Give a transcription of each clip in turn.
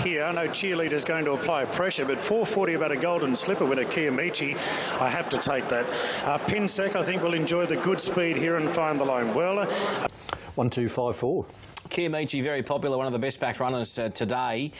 Here, I know Cheerleader's going to apply pressure, but 440 about a Golden Slipper winner, Kiamichi, I have to take that. Pinsec, I think, will enjoy the good speed here and find the line well. 1-2-5-4. Kiamichi, very popular, one of the best back runners today.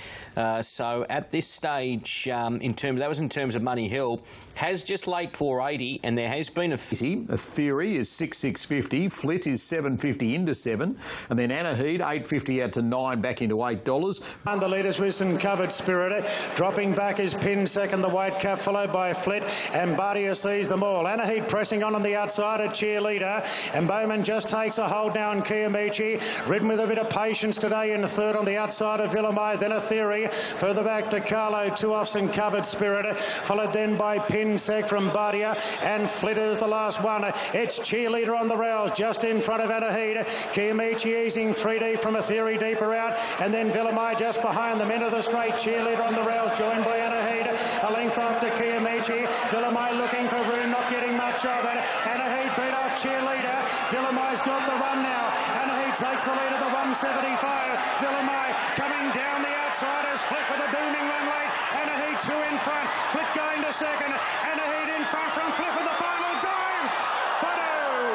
So at this stage, that was in terms of Money Hill, has just late 480, and there has been a Theory is 6,650, Flit is 750 into 7, and then Anaheed 850 out to 9 back into $8. And the leaders with some Covered Spirit. Dropping back is Pinsec and the White Cap, followed by Flit, and Bardia sees them all. Anaheed pressing on the outside, a Cheerleader, and Bowman just takes a hold now on Kiamichi, ridden with a bit of patience today in third on the outside of Villamai, then a Theory, further back to Carlo, 2 offs and Covered Spirit, followed then by Pinsec from Bardia, and Flit is the last one. It's Cheerleader on the rails, just in front of Anaheed. Kiamichi easing 3 deep from a Theory deeper out, and then Villamai just behind them into the straight. Cheerleader on the rails, joined by Anaheed, a length off to Kiamichi. Villamai looking for room, not getting much of it. Anaheed beat off Cheerleader. Villamai's got the run now. Anaheed takes the lead of the 175. Villamai coming down the outside as Flit with a booming run late. Anaheed 2 in front. Flit going to second. Anaheed in front from Flit with the final dive.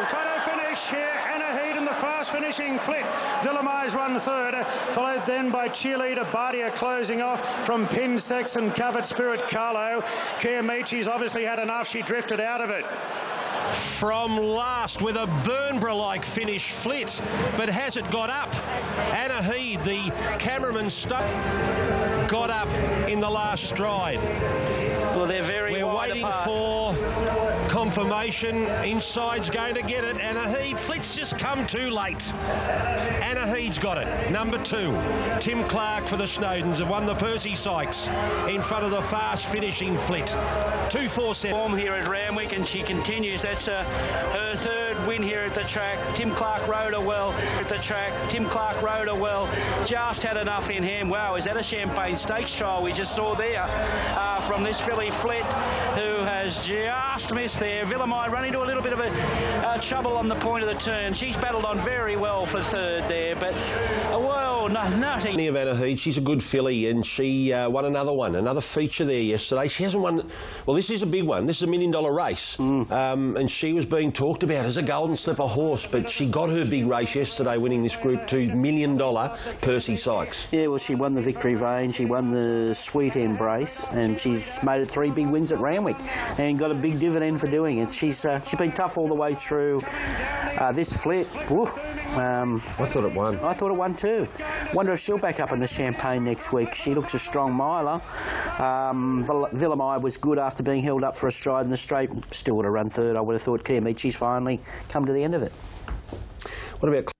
Photo finish here. Anaheed in the fast finishing Flit. Villamai's run third, followed then by Cheerleader. Bardia closing off from Pinsec and Covered Spirit Carlo. Kiamichi's obviously had enough. She drifted out of it. From last with a Burnborough-like finish, Flit, but has it got up? Anaheed, the cameraman got up in the last stride. Well, they're We're waiting for confirmation. Inside's going to get it. Anaheed, Flit's just come too late. Anaheed's got it. Number 2, Tim Clark for the Snowdens have won the Percy Sykes in front of the fast finishing Flit. 2-4-7. Form here at Randwick, and she continues. That's her third win here at the track. Tim Clark rode her well at the track. Tim Clark rode her well. Just had enough in hand. Wow, is that a Champagne Stakes trial we just saw there from this filly Flit, who has just missed there. Villamai running into a little bit of a trouble on the point of the turn. She's battled on very well for third there, but well, nothing. Of Anaheed, she's a good filly, and she won another feature there yesterday. She hasn't won. Well, this is a big one. This is $1 million race, and she was being talked about as a Golden Slipper horse, but she got her big race yesterday, winning this Group 2 $1 million Percy Sykes. Yeah, well, she won the Victory Vane, she won the Sweet Embrace, and she's made it 3 big wins at Randwick, and got a big dividend for doing it. She's been tough all the way through. This Flit, whew, I thought it won. I thought it won too. Wonder if she'll back up in the Champagne next week. She looks a strong miler. Villamai was good after being held up for a stride in the straight. Still would have run third. I would have thought Kiamichi's finally come to the end of it. What about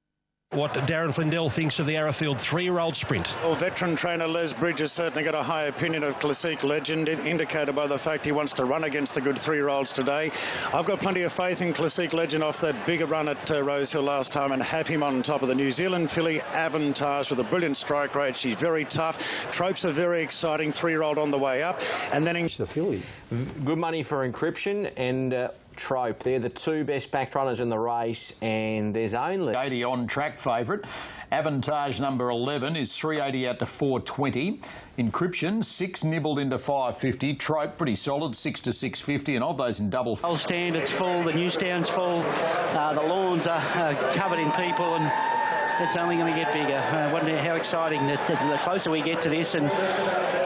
what Darren Flindell thinks of the Arrowfield 3-year-old sprint? Well, veteran trainer Les Bridge has certainly got a high opinion of Classique Legend, indicated by the fact he wants to run against the good 3-year-olds today. I've got plenty of faith in Classique Legend off that bigger run at Rosehill last time, and have him on top of the New Zealand filly Avantage with a brilliant strike rate. She's very tough. Tropes are very exciting. 3-year-old on the way up, and then the filly. Good money for Encryption and Trope. They're the 2 best backed runners in the race, and there's only 80 on track favourite. Avantage number 11 is 380 out to 420. Encryption 6 nibbled into 550. Trope pretty solid 6 to 650, and of those in double. Old stand, it's full. The new stand's full. The lawns are covered in people, and it's only going to get bigger. How exciting that the closer we get to this, and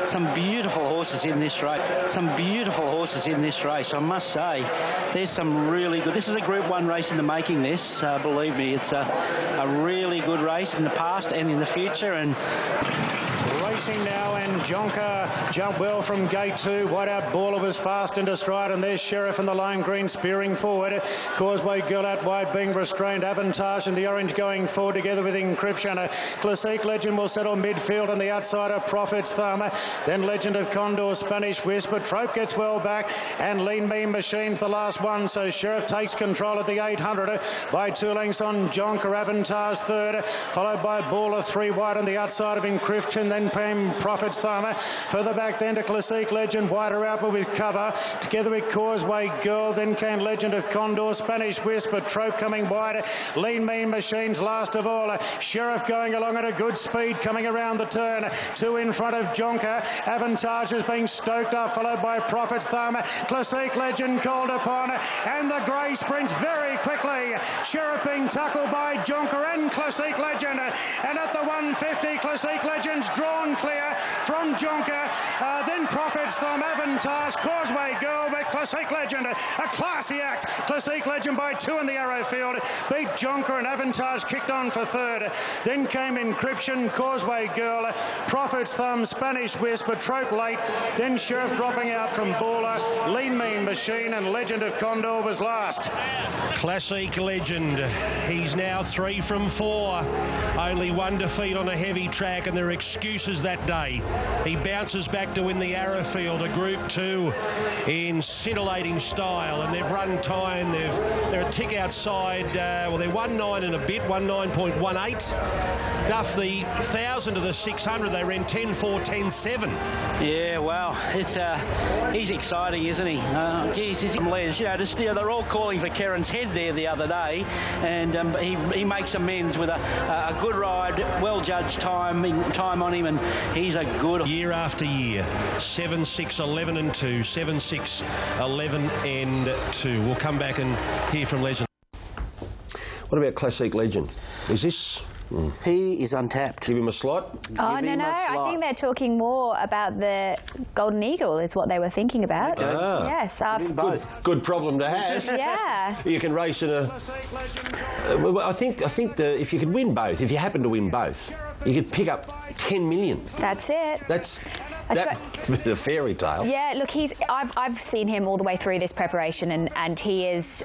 some beautiful horses in this race. I must say, there's some really good. This is a Group 1 race in the making. This, believe me, it's a really good race in the past and in the future. And racing now, and Jonker jumped well from gate 2. Whiteout Baller was fast into stride, and there's Sheriff in the lime green spearing forward. Causeway Girl out wide being restrained. Avantage and the orange going forward together with Encryption. Classique Legend will settle midfield on the outside of Prophet's Thumb. Then Legend of Condor, Spanish Whisper. Trope gets well back, and Lean Mean Machine's the last one. So Sheriff takes control at the 800 by 2 lengths on Jonker. Avantage third, followed by Baller 3 wide on the outside of Encryption. Then Pam came Prophet's Thumb. Further back then to Classique Legend, wider out but with cover. Together with Causeway Girl, then came Legend of Condor, Spanish Whisper, Trope coming wide. Lean Mean Machines last of all. Sheriff going along at a good speed, coming around the turn. 2 in front of Jonker. Avantage is being stoked up, followed by Prophet's Thumb. Classique Legend called upon, and the grey sprints very quickly. Sheriff being tackled by Jonker and Classique Legend. And at the 150, Classique Legend's drawn clear from Jonker. Then Prophet's Thumb, Avantage, Causeway Girl, but Classique Legend, a classy act. Classique Legend by 2 in the arrow field. Beat Jonker and Avantage kicked on for third. Then came Encryption, Causeway Girl, Prophet's Thumb, Spanish Whisper, Trope late. Then Sheriff dropping out from Baller. Lean Mean Machine and Legend of Condor was last. Classique Legend. He's now 3 from 4. Only 1 defeat on a heavy track, and there are excuses that day. He bounces back to win the Arrowfield, a Group 2 in scintillating style, and they've run time. They're a tick outside. They're 1.9 and a bit, 19.18. Duff, the 1,000 to the 600, they ran 10.4, 10.7. Yeah, well, he's exciting, isn't he? Geez, is he Les? They're all calling for Keren's head there the other day, and he makes amends with a good ride, well-judged time on him, and he's a good... Year after year, 7-6, 11 and 2, 7-6, 11 and 2. We'll come back and hear from Legend. What about Classique Legend? Is this... He is untapped. Give him a slot? Oh, no. I think they're talking more about the Golden Eagle is what they were thinking about. Ah. Yes. Good problem to have. Yeah. You can race in a... I think if you could win both, if you happen to win both, you could pick up 10 million. That's it. That's the fairy tale. Yeah, look, I've seen him all the way through this preparation, and he is...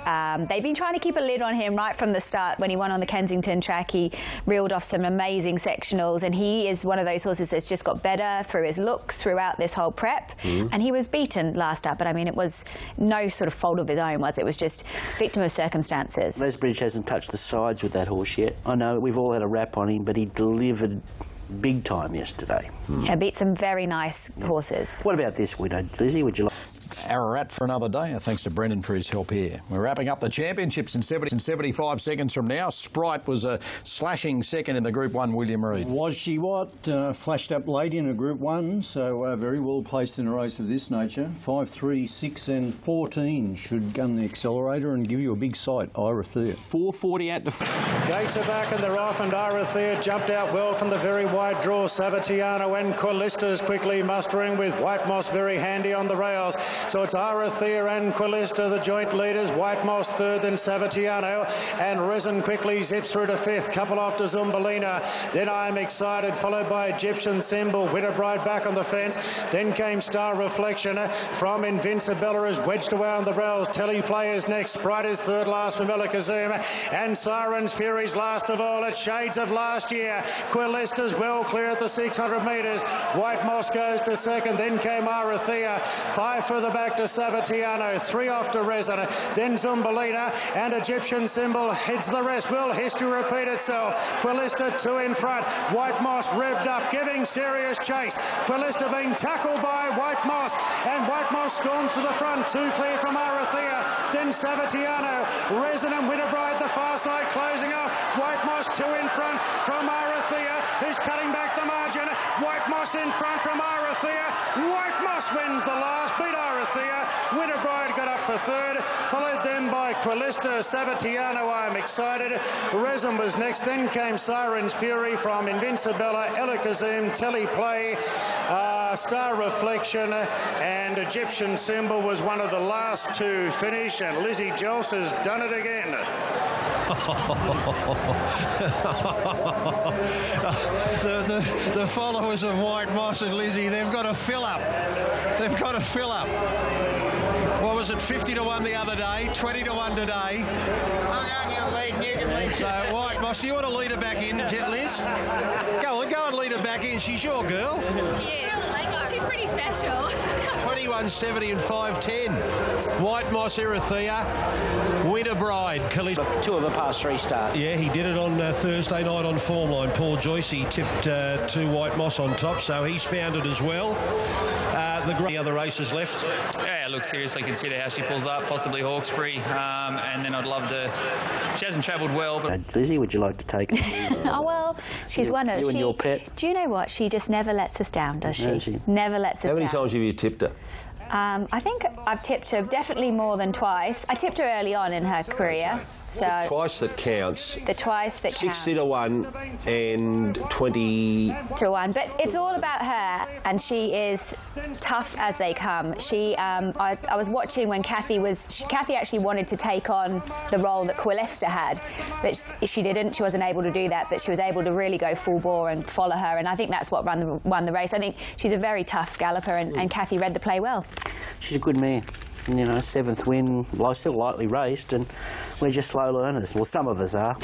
they've been trying to keep a lid on him right from the start. When he won on the Kensington track, he reeled off some amazing sectionals, and he is one of those horses that's just got better through his looks throughout this whole prep. And he was beaten last up, but I mean, it was no sort of fault of his own, was it? It was just victim of circumstances. Les Bridge hasn't touched the sides with that horse yet. I know we've all had a rap on him, but he delivered big time yesterday. Yeah, beat some very nice horses. What about this window, Lizzie? Would you like... Ararat for another day. Thanks to Brendan for his help here. We're wrapping up the championships in 75 seconds from now. Sprite was a slashing second in the Group 1 William Reid. Was she what? Flashed up late in a Group 1, so very well placed in a race of this nature. 5, 3, 6 and 14 should gun the accelerator and give you a big sight, Irathea. 4.40 out to... Gates are back and they're off, and Irathea jumped out well from the very wide draw. Savatiano and Quillista's quickly mustering, with White Moss very handy on the rails. So it's Irathea and Quillista, the joint leaders. White Moss third, then Savatiano, and Resin quickly zips through to fifth. Couple off to Zumbalina. Then I'm Excited, followed by Egyptian Symbol. Winterbride back on the fence. Then came Star Reflection from Invincibella, is wedged away on the rails. Telly Players next. Sprite is third last from Elakazuma, and Siren's Fury's last of all. It's shades of last year. Quillista's well clear at the 600 metres. White Moss goes to second. Then came Irathea. 5 further back to Savatiano. 3 off to Resin. Then Zumbalina and Egyptian Symbol heads the rest. Will history repeat itself? Quillista 2 in front. White Moss revved up, giving serious chase. Quillista being tackled by White Moss, and White Moss storms to the front. 2 clear from Irathea. Then Savatiano, Resin and Winterbride the far side closing off. White Moss 2 in front from Irathea, who's cutting back the margin. White Moss in front from Irathea. White Moss wins the last, beat Irathea. Winterbride got up for third, followed then by Quillista, Savatiano, I'm Excited. Resin was next, then came Siren's Fury from Invincibella, Elakazum, Telly Play, Star Reflection, and Egyptian Symbol was one of the last to finish, and Lizzie Jols has done it again. The followers of White Moss and Lizzie, they've got to fill up. They've got to fill up. What was it, 50 to 1 the other day, 20 to 1 today? I'm going to lead. You can lead. So, White Moss, do you want to lead her back in, Liz? Go and lead her her back in. She's your girl. She is. She's pretty special. 21.70 and 5.10. White Moss, Erythea, Winter Bride. Two of the past three start. Yeah, he did it on Thursday night on Formline. Paul Joyce, he tipped 2 White Moss on top, so he's found it as well. The other races left. Yeah, look, seriously consider how she pulls up, possibly Hawkesbury, and then I'd love to... She hasn't travelled well, but... Lizzie, would you like to take it? Oh, well, she's one of... You and your pet. Do you know what? She just never lets us down, does she? No, she... Never lets us down. How many times have you tipped her? I think I've tipped her definitely more than twice. I tipped her early on in her career. So Twice that counts. The twice that counts. 60 to 1 and 20 to 1. But it's all about her, and she is tough as they come. She, I was watching when Kathy actually wanted to take on the role that Quillester had, but she didn't. She wasn't able to do that, but she was able to really go full bore and follow her, and I think that's what won the race. I think she's a very tough galloper, and Kathy read the play well. She's a good mare. You know, 7th win, still lightly raced, and we're just slow learners. Well, some of us are.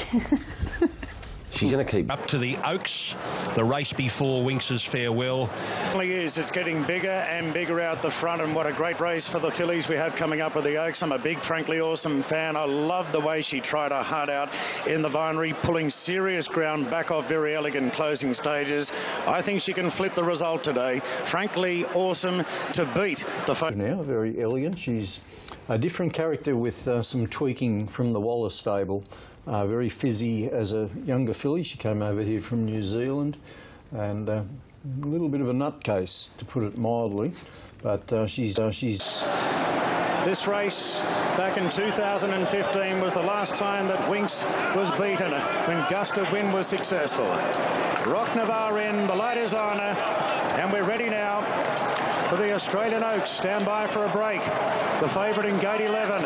She's going to keep up to the Oaks, the race before Winx's farewell. It really is. It's getting bigger and bigger out the front, and what a great race for the fillies we have coming up with the Oaks. I'm a big Frankly Awesome fan. I love the way she tried her heart out in the Vinery, pulling serious ground back off Very Elegant closing stages. I think she can flip the result today. Frankly Awesome to beat the... Now, Very Elegant. She's a different character with some tweaking from the Wallace stable. Very fizzy as a younger filly. She came over here from New Zealand, and a little bit of a nutcase, to put it mildly, but she's... This race back in 2015 was the last time that Winx was beaten when Gust of Wind was successful. Rock Navarre in, the light is on, and we're ready now for the Australian Oaks. Stand by for a break. The favourite in gate 11.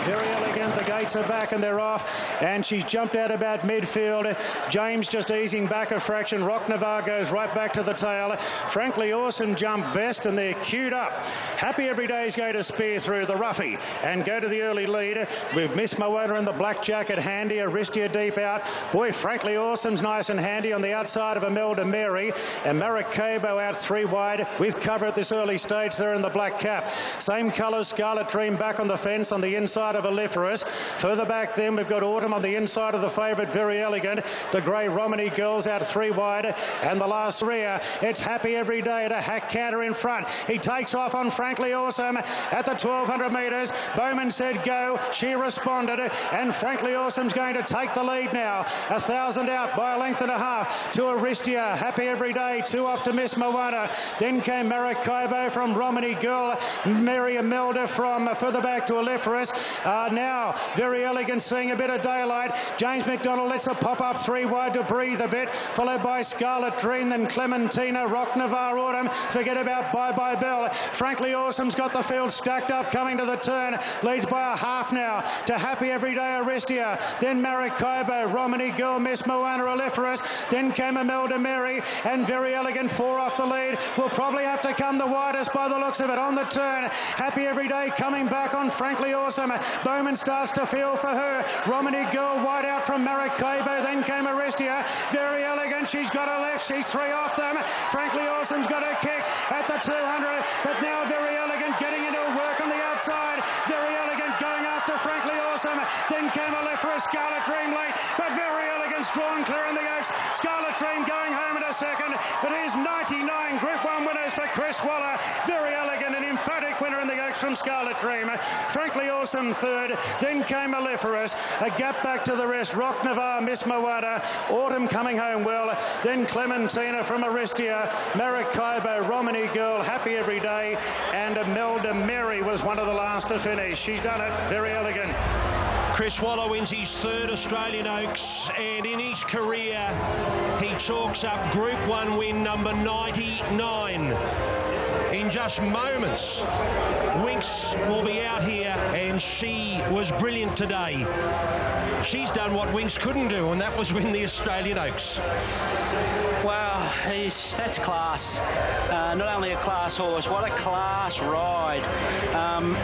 Very Elegant, the gates are back and they're off, and she's jumped out about midfield. James just easing back a fraction. Rock Navarre goes right back to the tail. Frankly Awesome jumped best, and they're queued up. Happy Everyday's going to spear through the roughie and go to the early lead with Miss Moana in the black jacket handy. Aristia deep out. Boy, Frankly Awesome's nice and handy on the outside of Imelda Mary, and Maracaibo out 3 wide with cover at this early stage there in the black cap. Same colours, Scarlet Dream back on the fence on the inside of Aliferous. Further back then we've got Autumn on the inside of the favourite Very Elegant. The grey Romany Girls out 3 wide, and the last rear, it's Happy Everyday at a hack counter in front. He takes off on Frankly Awesome at the 1200 metres. Bowman said go, she responded, and Frankly Awesome's going to take the lead now. 1,000 out by a length and a half to Aristia. Happy Everyday, 2 off to Miss Moana. Then came Maracaibo from Romany Girl. Mary Imelda from further back to Aliferous. Now Very Elegant seeing a bit of daylight. James McDonald lets a pop up 3 wide to breathe a bit, followed by Scarlet Dream, then Clementina, Rock Navarre, Autumn. Forget about Bye Bye Bell. Frankly Awesome's got the field stacked up coming to the turn. Leads by a half now to Happy Everyday Aristia. Then Maracaibo, Romany Girl, Miss Moana, Aliferous. Then came Imelda Mary, and Very Elegant 4 off the lead. Will probably have to come the widest by the looks of it on the turn. Happy Everyday coming back on Frankly Awesome. Bowman starts to feel for her. Romany Girl wide out from Maracaibo. Then came Aristia. Very Elegant. She's got a left. She's 3 off them. Frankly Awesome's got a kick at the 200. But now Very Elegant getting into a work on the outside. Very Elegant going after Frankly Awesome. Then came Aliferous, Scarlet Dream late. But Very Elegant's drawn clear in the Oaks. Scarlet Dream going home in a second. But here's 99 Group 1 winners for Chris Waller. Very Elegant, an emphatic winner in the Oaks from Scarlet Dream. Frankly Awesome 3rd. Then came Aliferous. A gap back to the rest. Rock Navarre, Miss Moana. Autumn coming home well. Then Clementina from Aristia. Maracaibo, Romany Girl, Happy Everyday. And Imelda Mary was one of the last to finish. She's done it. Very Elegant. Chris Waller wins his 3rd Australian Oaks, and in his career he chalks up Group 1 win number 99. In just moments, Winx will be out here, and she was brilliant today. She's done what Winx couldn't do, and that was win the Australian Oaks. Wow, that's class. Not only a class horse, what a class ride.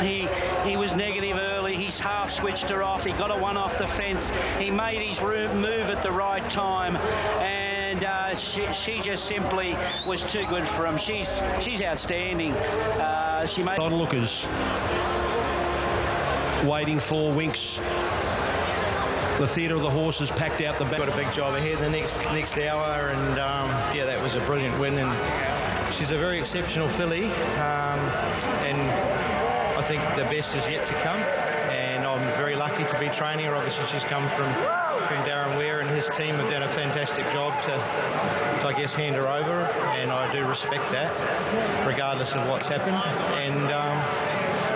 He was negative early. He's half switched her off. He got a 1 off the fence. He made his move at the right time. And and she just simply was too good for him. She's outstanding. She made onlookers waiting for Winks. The theatre of the horses packed out the back. Got a big job ahead the next hour, and yeah, that was a brilliant win. And she's a very exceptional filly, and I think the best is yet to come. And I'm very lucky to be training her. Obviously, she's come from Darren Ware, and his team have done a fantastic job to I guess, hand her over, and I do respect that, regardless of what's happened. And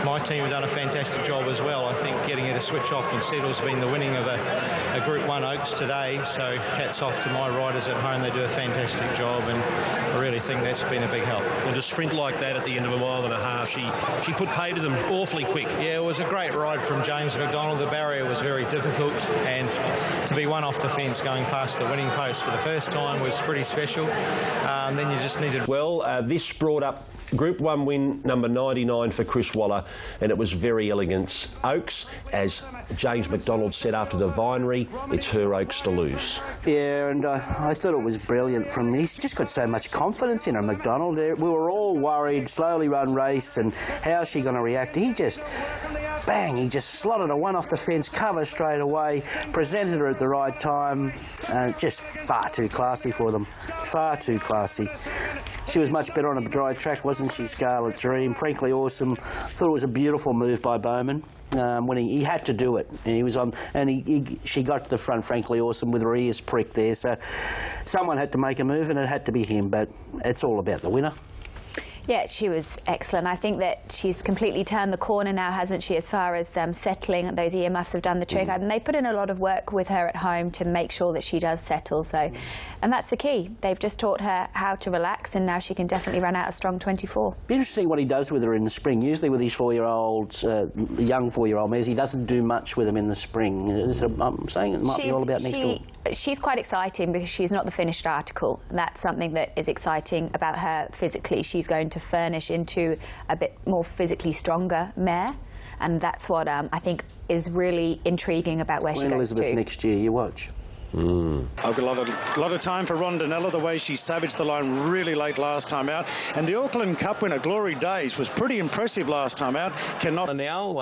my team have done a fantastic job as well. I think getting her to switch off and settle has been the winning of a Group 1 Oaks today, so hats off to my riders at home. They do a fantastic job, and I really think that's been a big help. And to sprint like that at the end of a mile and a half, she put pay to them awfully quick. Yeah, it was a great ride from James McDonald. The barrier was very difficult, and to be one off the fence going past the winning post for the first time was pretty special. Then you just needed... Well, this brought up Group 1 win number 99 for Chris Waller, and it was very elegant. Oaks, as James McDonald said after the Vinery, it's her Oaks to lose. Yeah, and I thought it was brilliant from him. He's just got so much confidence in her, McDonald. We were all worried, slowly run race, and how's she going to react? He just... Bang, he just slotted a one off the fence, cover straight away, presented her at the right time. Just far too classy for them. Far too classy. She was much better on a dry track, wasn't she, Scarlet Dream? Frankly awesome. Thought it was a beautiful move by Bowman. When he had to do it, and he was on, and she got to the front, frankly awesome, with her ears pricked there. So someone had to make a move, and it had to be him. But it's all about the winner. Yeah, she was excellent. I think that she's completely turned the corner now, hasn't she, as far as settling. Those earmuffs have done the trick. And they put in a lot of work with her at home to make sure that she does settle. So, and that's the key. They've just taught her how to relax, and now she can definitely run out a strong 24. Be interesting what he does with her in the spring. Usually with these four-year-olds, young four-year-old mares, he doesn't do much with them in the spring. I'm saying it might be all about next door. She's quite exciting because she's not the finished article. That's something that is exciting about her physically. She's going to furnish into a bit more physically stronger mare, and that's what I think is really intriguing about where she goes Elizabeth to. Next year, you watch. I've got a lot of time for Rondinella, the way she savaged the line really late last time out. And the Auckland Cup winner, Glory Days, was pretty impressive last time out. Cannot now,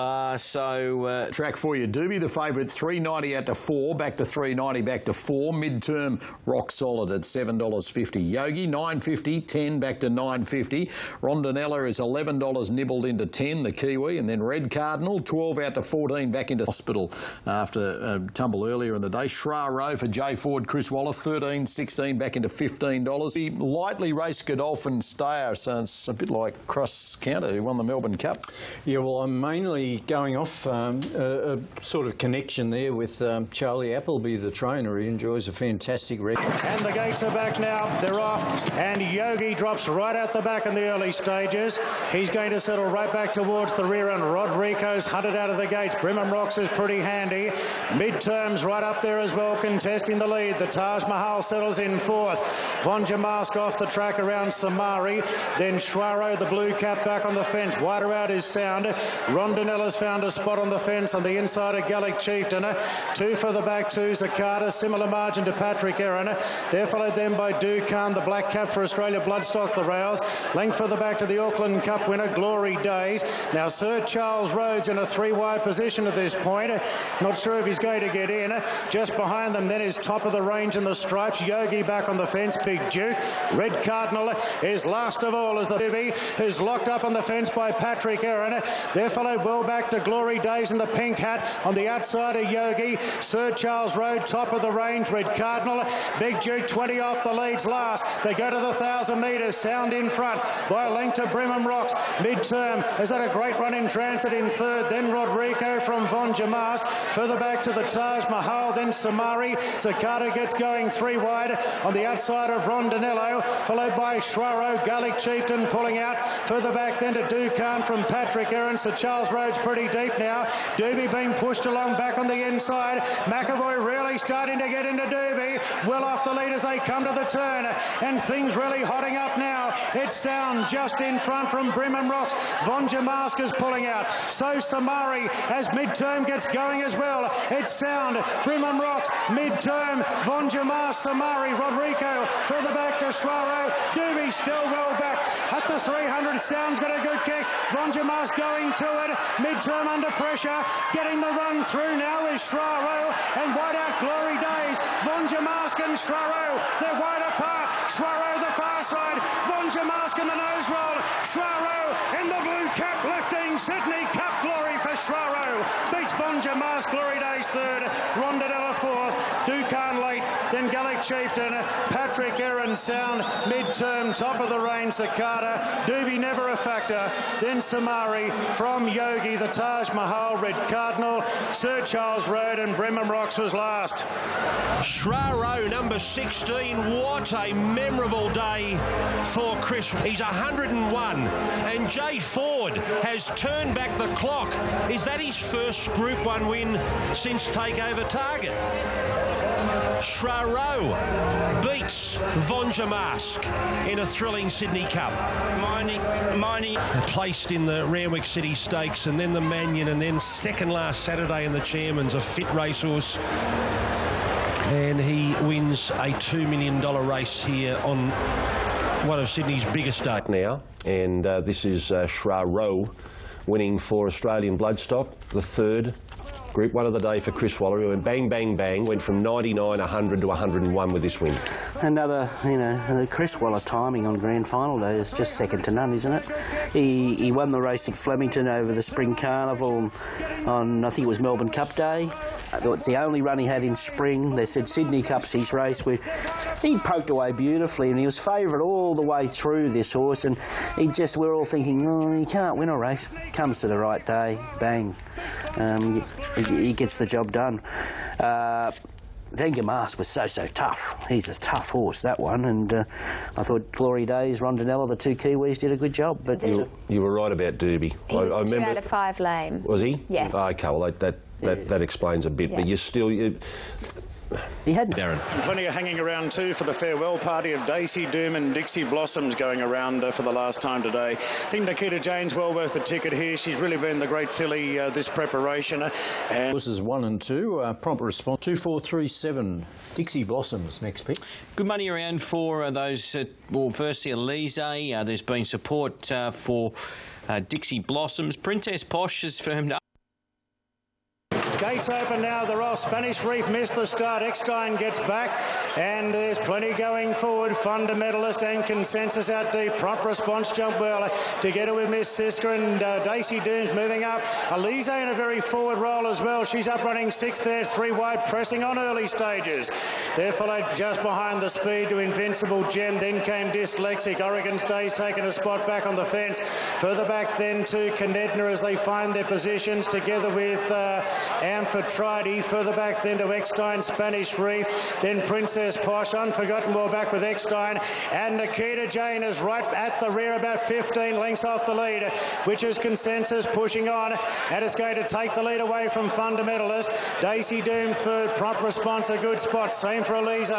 track for you, Doobie, the favourite, $3.90 out to 4, back to $3.90, back to 4. Midterm, rock solid at $7.50. Yogi, $9.50, 10 back to $9.50. Rondinella is $11 nibbled into 10, the Kiwi, and then Red Cardinal, 12 out to 14, back into hospital after a tumble earlier in the day. Shra Row for Jay Ford, Chris Waller, 13, 16, back into $15. He lightly raced Godolphin Stayer, so it's a bit like Cross Counter, who won the Melbourne Cup. Yeah, well, I'm mainly going off a sort of connection there with Charlie Appleby, the trainer. He enjoys a fantastic record. And the gates are back now. They're off. And Yogi drops right out the back in the early stages. He's going to settle right back towards the rear, and Rodrigo's hunted out of the gates. Brimham Rocks is pretty handy. Midterms right up there as well, contesting the lead. The Taj Mahal settles in fourth. Von Jamask off the track around Samari. Then Schwaro, the blue cap, back on the fence. Wider out is Sound. Rondinella's found a spot on the fence on the inside of Gallic Chieftain. Two for the back, two Zakata. Similar margin to Patrick Aaron. They're followed then by Dukan, the black cap for Australia, Bloodstock the rails. Length for the back to the Auckland Cup winner, Glory Days. Now Sir Charles Rhodes in a three-wide position at this point. Not sure if he's going to get in. Just behind them then is top of the range in the stripes. Yogi back on the fence, Big Duke. Red Cardinal is last of all as the Bibby, who's locked up on the fence by Patrick Aaron. They're followed well back to Glory Days in the pink hat on the outside of Yogi. Sir Charles Road, top of the range. Red Cardinal, Big Duke 20 off the leads last. They go to the 1,000 metres. Sound in front by a length to Brimham Rocks. Midterm has had a great run in transit in third. Then Rodrigo from Von Jamask. Further back to the Taj Mahal. Then Samari. Zakata gets going three wide on the outside of Rondinello, followed by Schwaro, Gallic Chieftain pulling out. Further back then to Dukan from Patrick Aaron. Sir Charles Rhodes pretty deep now. Doobie being pushed along back on the inside. McAvoy really starting to get into Doobie. Well off the lead as they come to the turn, and things really hotting up now. It's Sound just in front from Brimham Rocks. Von Jamask is pulling out. So Samari as Midterm gets going as well. It's Sound, Brimham Rocks, Midterm. Mid-term, Vonjamar, Samari, Rodrigo, further back to Schwaro. Doobie still well back at the 300. Sounds got a good kick. Vonjamar's going to it. Mid-term under pressure. Getting the run through now is Schwaro and wide out Glory Days. Vonjamarsk and Schwaro, they're wide apart. Schwaro the far side. Vonjamarsk in the nose roll. Schwaro in the blue cap lifting. Sydney Cup glory for Schwaro. Beats Vonjamarsk, Glory Days third. Rondinella fourth. Dukan late. Then Gallic Chieftain. Patrick Aaron Sound. Mid-term top of the range. Sakata. Doobie never a factor. Then Samari from Yogi. The Taj Mahal. Red Cardinal. Sir Charles Road and Bremen Rocks was last. Schwaro, number 16. What a memorable day for Chris. He's 101. And Jay Ford has turned back the clock. Is that his first Group 1 win since Takeover Target? Schwaro beats Vonjamarsk in a thrilling Sydney Cup. Mining. Placed in the Randwick City Stakes and then the Mannion and then second last Saturday in the Chairman's, a fit racehorse. And he wins a $2 million race here on one of Sydney's biggest days. Now, and this is Schwaro winning for Australian Bloodstock, the third Group 1 of the day for Chris Waller, who went bang, bang, bang, went from 99, 100 to 101 with this win. Another, the Chris Waller timing on Grand Final Day is just second to none, isn't it? He won the race at Flemington over the Spring Carnival on, I think it was Melbourne Cup Day. It's the only run he had in spring. They said Sydney Cup's his race. He poked away beautifully and he was favourite all the way through, this horse, and we're all thinking, oh, he can't win a race. Comes to the right day, bang. He gets the job done. Vonjamarsk was so tough. He's a tough horse, that one, and I thought Glory Days, Rondinella, the two Kiwis, did a good job. But you were right about Doobie. He was 2 out of 5 lame. Was he? Yes. Okay, well that explains a bit, but you still. He had Darren. Plenty of hanging around too for the farewell party of Daisy Doom and Dixie Blossoms going around for the last time today. I think Nikita Jane's well worth the ticket here. She's really been the great filly this preparation. And Horses 1 and 2, prompt response 2, 4, 3, 7. Dixie Blossoms next pick. Good money around for those. Well, firstly, Elise. There's been support for Dixie Blossoms. Princess Posh has firmed up. Gates open now, the Ross. Spanish Reef missed the start. Eckstein gets back, and there's plenty going forward. Fundamentalist and Consensus out deep. Prompt response jump well together with Miss Siska, and Daisy Dooms moving up. Elise in a very forward role as well. She's up running 6th there, 3 wide, pressing on early stages. They're followed just behind the speed to Invincible Gem. Then came Dyslexic. Oregon Stays taking a spot back on the fence. Further back then to Canedna as they find their positions together with Amphitrite. Further back then to Eckstein, Spanish Reef, then Princess Posh, Unforgotten well back with Eckstein, and Nikita Jane is right at the rear, about 15 lengths off the lead, which is Consensus pushing on, and it's going to take the lead away from Fundamentalist. Daisy Doom third, Prompt Response a good spot, same for Elise.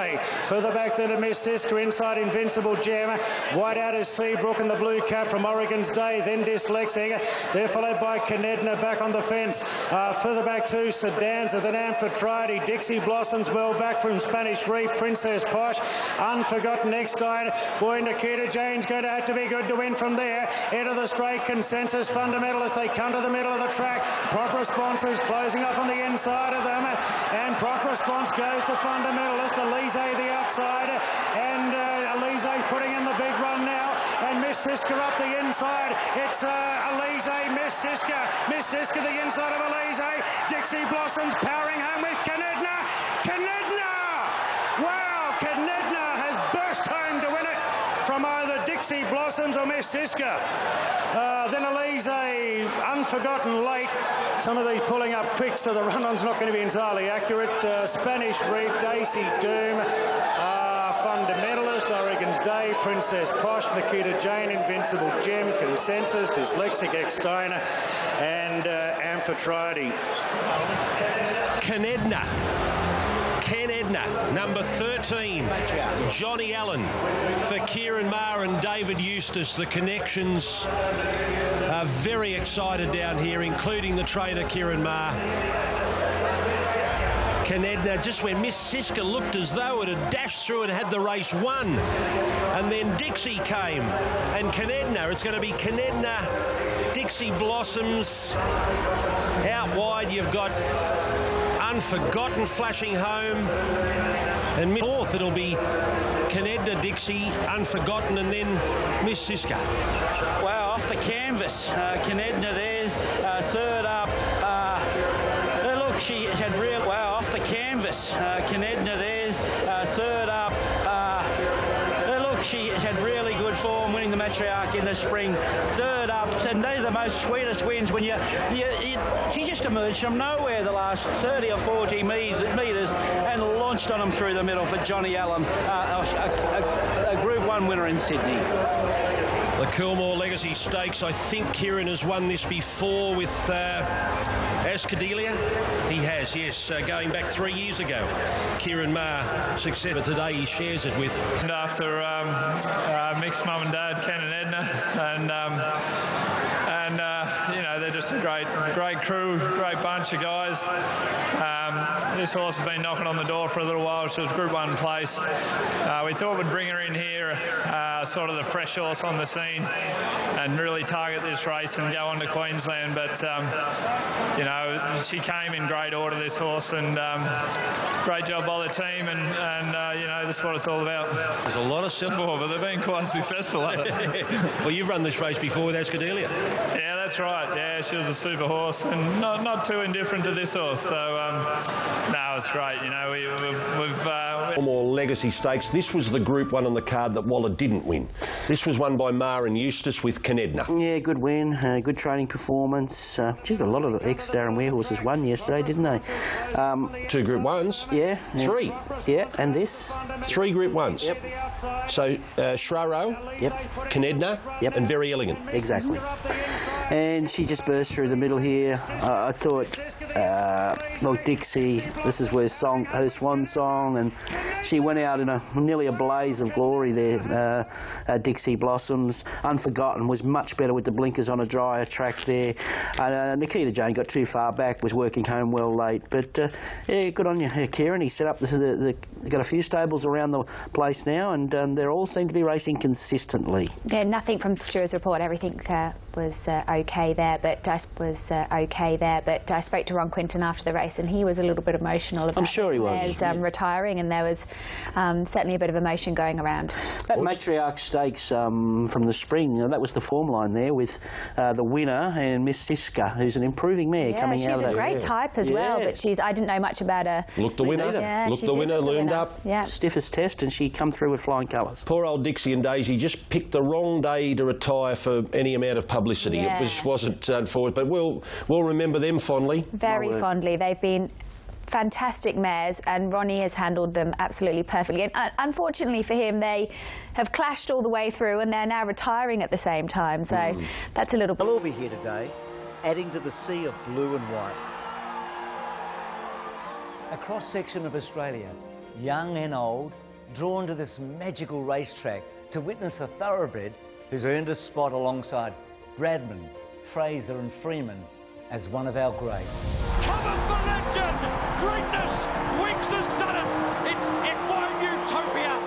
Further back then to Miss Siska, inside Invincible Gem, wide out is Seabrook and the blue cap from Oregon's Day, then Dyslexic. They're followed by Canedna back on the fence. Further back to Sedanza, then Amphitrite, Dixie Blossoms well back from Spanish Reef, Princess Posh, Unforgotten Eckstein. Boy, Nikita Jane's going to have to be good to win from there. Into the straight, Consensus, Fundamentalist. They come to the middle of the track. Prompt Response is closing off on the inside of them, and Prompt Response goes to Fundamentalist. Elise the outside, and Elise putting in the big run now. And Miss Siska up the inside. It's Elise, Miss Siska the inside of Elise. Dixie Blossoms powering home with Canedna. Wow, Canedna has burst home to win it from either Dixie Blossoms or Miss Siska. Then Elise, Unforgotten late. Some of these pulling up quick, so the run-on's not going to be entirely accurate. Spanish Reef, Daisy Doom, Fundamentalist, Oregon's Day, Princess Posh, Nikita Jane, Invincible Gem, Consensus, Dyslexic Eckstein, and Amphitrite. Canedna, number 13, Johnny Allen for Kieran Maher and David Eustace. The connections are very excited down here, including the trainer Kieran Maher. Canedna, just when Miss Siska looked as though it had dashed through and had the race won. And then Dixie came. And Canedna, it's going to be Canedna, Dixie Blossoms. Out wide, you've got Unforgotten flashing home. And fourth, it'll be Canedna, Dixie, Unforgotten, and then Miss Siska. Wow, off the canvas. Canedna there's third up. Look, she had real... Wow, off the canvas. Canedna there's third up. Look, she had really good form, winning the Matriarch in the spring. Third up, and these are the most sweetest wins when she just emerged from nowhere the last 30 or 40 metres and launched on them through the middle for Johnny Allen, a Group 1 winner in Sydney. The Coolmore Legacy Stakes, I think Kieran has won this before with Ascadelia. He has, yes, going back 3 years ago. Kieran Maher success, but today he shares it with. And after Mick's mum and dad, Ken and Edna, and you know, they're just a great crew, great bunch of guys. This horse has been knocking on the door for a little while. She was Group 1 placed. We thought we'd bring her in here, sort of the fresh horse on the scene, and really target this race and go on to Queensland. But you know, she came in great order, this horse, and great job by the team. And you know, this is what it's all about. There's a lot of support, but they've been quite successful at it. Well, you've run this race before with Ascadelia. Yeah, that's right. Yeah, she was a super horse, and not too indifferent to this horse. So no, it's great. You know, we've more Legacy Stakes. This was the Group 1 on the card that Waller didn't win. This was won by Maher and Eustace with Canedna. Yeah, good win, good training performance. Just a lot of the ex-Darren Weir horses won yesterday, didn't they? 2 Group 1s. Yeah. 3. Yeah, and this? 3 Group 1s. Yep. So Shraro, yep, Canedna, yep, and Very Elegant. Exactly. And she just burst through the middle here. I thought, well, Dixie, this is her swan song, and she went out in nearly a blaze of glory there. Dixie Blossoms. Unforgotten was much better with the blinkers on a drier track there. Nikita Jane got too far back, was working home well late. But yeah, good on you, Kieran. He set up got a few stables around the place now, and they all seem to be racing consistently. Yeah, nothing from Stuart's report. Everything was okay there, but I spoke to Ron Quinton after the race, and he was a little bit emotional about. I'm sure he was. Retiring, and there was certainly a bit of emotion going around. That Matriarch Stakes from the spring, that was the form line there with the winner and Miss Siska, who's an improving mare coming out of that. She's a great type as well, but I didn't know much about her. Looked the winner. Yeah, looked the winner, loomed up. Yeah. Stiffest test, and she come through with flying colours. Poor old Dixie and Daisy just picked the wrong day to retire for any amount of publicity. Yeah. It just wasn't forward, but we'll remember them fondly. Very fondly. They've been fantastic mares, and Ronnie has handled them absolutely perfectly. And unfortunately for him, they have clashed all the way through, and they're now retiring at the same time. So that's a little bit. They'll all be here today, adding to the sea of blue and white. A cross-section of Australia, young and old, drawn to this magical racetrack to witness a thoroughbred who's earned a spot alongside Bradman, Fraser and Freeman as one of our greats. Cover for legend! Greatness! Winks has done it! It's NY Utopia!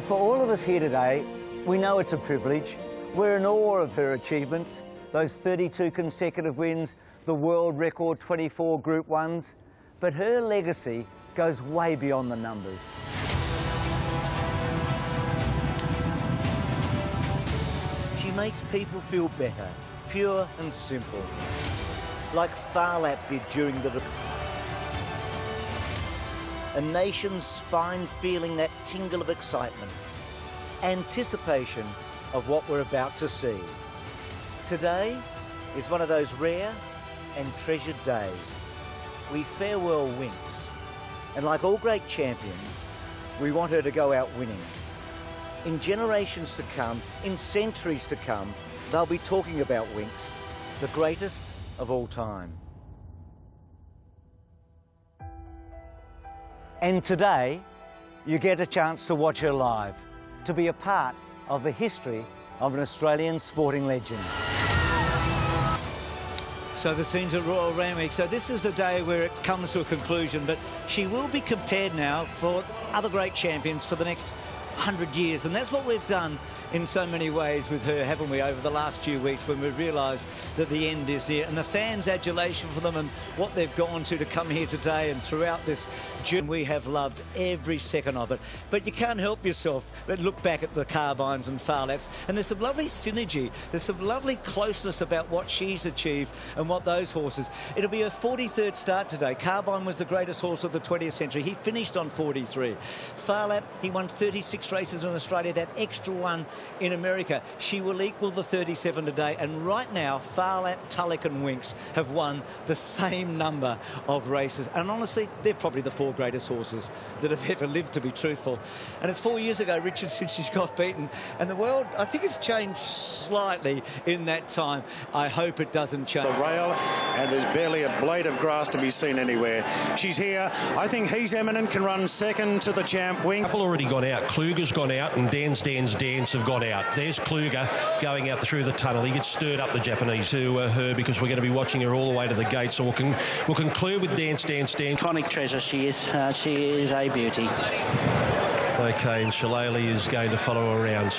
For all of us here today, we know it's a privilege. We're in awe of her achievements, those 32 consecutive wins, the world record 24 Group 1s, but her legacy goes way beyond the numbers. She makes people feel better, pure and simple, like Farlap did during the a nation's spine feeling that tingle of excitement, anticipation of what we're about to see. Today is one of those rare and treasured days. We farewell Winks, and like all great champions, we want her to go out winning. In generations to come, in centuries to come, they'll be talking about Winks, the greatest of all time. And today, you get a chance to watch her live, to be a part of the history of an Australian sporting legend. So the scenes at Royal Randwick. So this is the day where it comes to a conclusion, but she will be compared now for other great champions for the next 100 years, and that's what we've done in so many ways with her, haven't we, over the last few weeks, when we've realised that the end is near, and the fans' adulation for them and what they've gone to come here today and throughout this journey. We have loved every second of it, but you can't help yourself but look back at the carbines and Phar Laps, and there's some lovely synergy, there's some lovely closeness about what she's achieved and what those horses. It'll be her 43rd start today. Carbine was the greatest horse of the 20th century. He finished on 43. Phar Lap, he won 36 races in Australia, that extra one in America. She will equal the 37 today, and right now Phar Lap, Tulloch and Winks have won the same number of races, and honestly they're probably the 4 greatest horses that have ever lived, to be truthful. And it's 4 years ago, Richard, since she's got beaten, and the world, I think, has changed slightly in that time. I hope it doesn't change. The rail, and there's barely a blade of grass to be seen anywhere. She's here. I think He's Eminent can run second to the champ Wing. Couple already gone out. Kluger's gone out, and Dance have gone out. There's Kluger going out through the tunnel. He gets stirred up, the Japanese, to her, because we're going to be watching her all the way to the gate. So we'll conclude with Dance. Iconic treasure she is. She is a beauty. OK, and Shillelagh is going to follow around.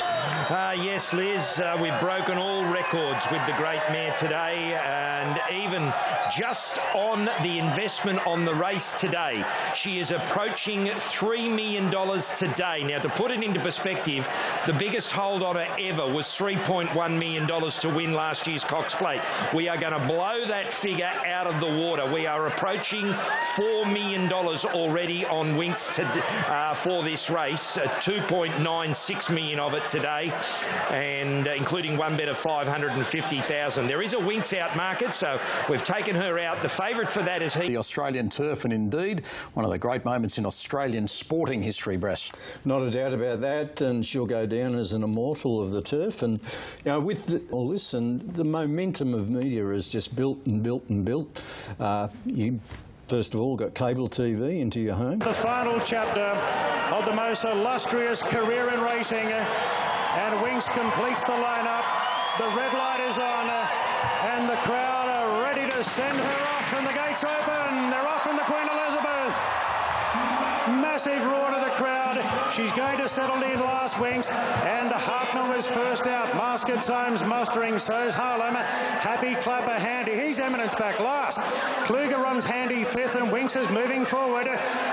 Yes, Liz, we've broken all records with the great mare today, and even just on the investment on the race today, she is approaching $3 million today. Now, to put it into perspective, the biggest hold on her ever was $3.1 million to win last year's Cox Plate. We are going to blow that figure out of the water. We are approaching $4 million already on Winks for this race, $2.96 million of it today, and including one bet of $550,000. There is a Winks out market, so we've taken her out. The favourite for that is the Australian turf, and indeed one of the great moments in Australian sporting history, Brass. Not a doubt about that, and she'll go down as an immortal of the turf. And with all this, and the momentum of media has just built and built and built. You first of all got cable TV into your home. The final chapter of the most illustrious career in racing, and Winks completes the lineup. The red light is on, and the crowd are ready to send her off, and the gates open. They're off in the Queen Elizabeth. Massive roar to the crowd. She's going to settle in last, Winks, and Hartnell is first out. Mascot Time's mustering, so's Harlem. Happy Clapper handy. He's Eminence back last. Kluger runs handy fifth, and Winks is moving forward.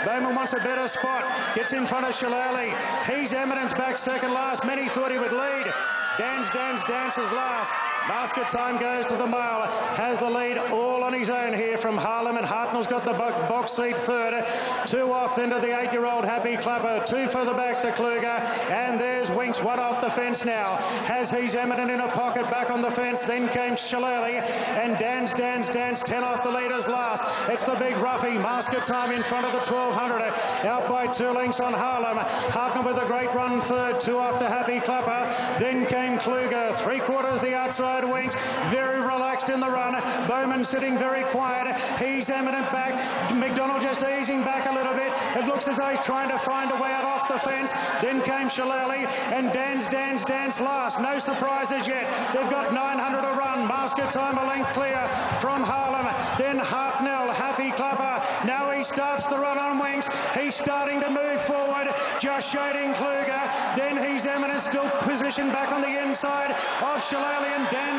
Bowman wants a better spot. Gets in front of Shillelagh. He's Eminence back second last. Many thought he would lead. Dances last. Basket Time goes to the mile. Has the lead all on his own here from Harlem, and Hartnell's got the box seat third. 2 off then to the 8-year-old Happy Clapper. 2 further back to Kluger. And there's Winks, 1 off the fence now. Has He's Eminent in a pocket back on the fence. Then came Shillelagh, and Dance. 10 off the leaders last. It's the big roughie. Basket Time in front of the 1200. Out by 2 lengths on Harlem. Hartnell with a great run third. 2 off to Happy Clapper. Then came Kluger. 3/4 the outside Winks. Very relaxed in the run. Bowman sitting very quiet. He's Eminent back. McDonald just easing back a little bit. It looks as though he's trying to find a way out off the fence. Then came Shillelagh, and Dance last. No surprises yet. They've got 900 to run. Basket Time a length clear from Harlem. Then Hartnell, Happy Clapper. Now he starts the run on Winks. He's starting to move forward. Just shading Kluger. Then He's Eminent still positioned back on the inside of Shillelagh, and Dance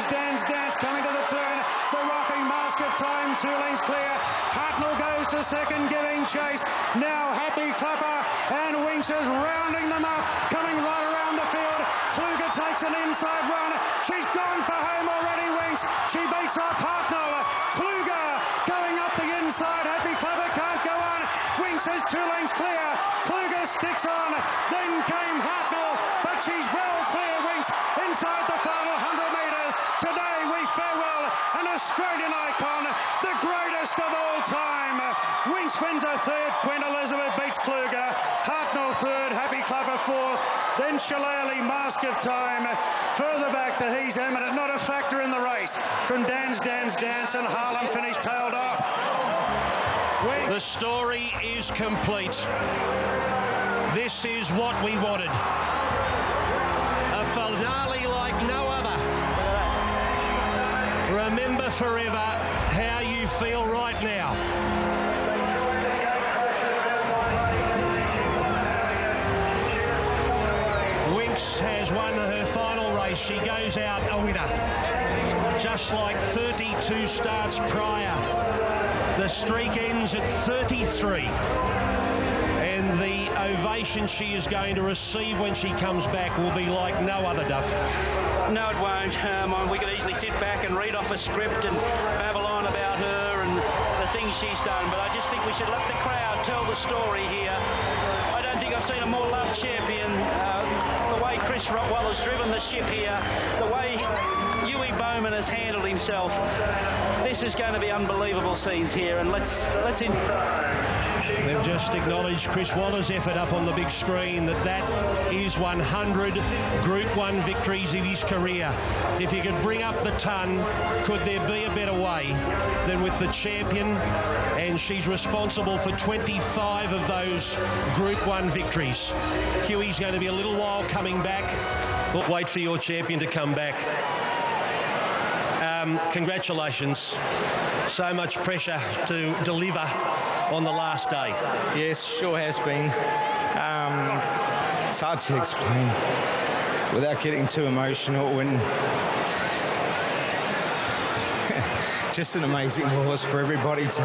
coming to the turn. The roughing Basket Time 2 lengths clear. Hartnell goes to second, giving chase. Now Happy Clapper, and Winks is rounding them up, coming right around the field. Kluger takes an inside run. She's gone for home already, Winks. She beats off Hartnell. Kluger going up the inside. Happy Clapper can't go on. Winks is 2 lengths clear. Kluger sticks on. Then came Hartnell, but she's well clear, Winks, inside the final 100 metres. Today we farewell an Australian icon, the greatest of all time. Winks wins a third. Queen Elizabeth beats Kluger. Hartnell third. Happy Clapper fourth. Then Shillelagh, Mask of Time. Further back to He's Eminent. Not a factor in the race. From Dance, and Harlem finished tailed off. The story is complete. This is what we wanted. A finale like no other. remember forever how you feel right now. Winx has won her final race. She goes out a winner. Just like 32 starts prior. The streak ends at 33. And the ovation she is going to receive when she comes back will be like no other, Duff. No, it won't. We could easily sit back and read off a script and babble on about her and the things she's done, but I just think we should let the crowd tell the story here. I don't think I've seen a more loved champion. The way Chris Waller's driven the ship here, the way Huey Bowman has handled himself. This is going to be unbelievable scenes here, and let's They've just acknowledged Chris Waller's effort up on the big screen, that is 100 Group 1 victories in his career. If he could bring up the ton, could there be a better way than with the champion? And she's responsible for 25 of those Group 1 victories. Huey's going to be a little while coming back, but wait for your champion to come back. Congratulations. So much pressure to deliver on the last day. Yes, sure has been. It's hard to explain without getting too emotional, and just an amazing horse for everybody to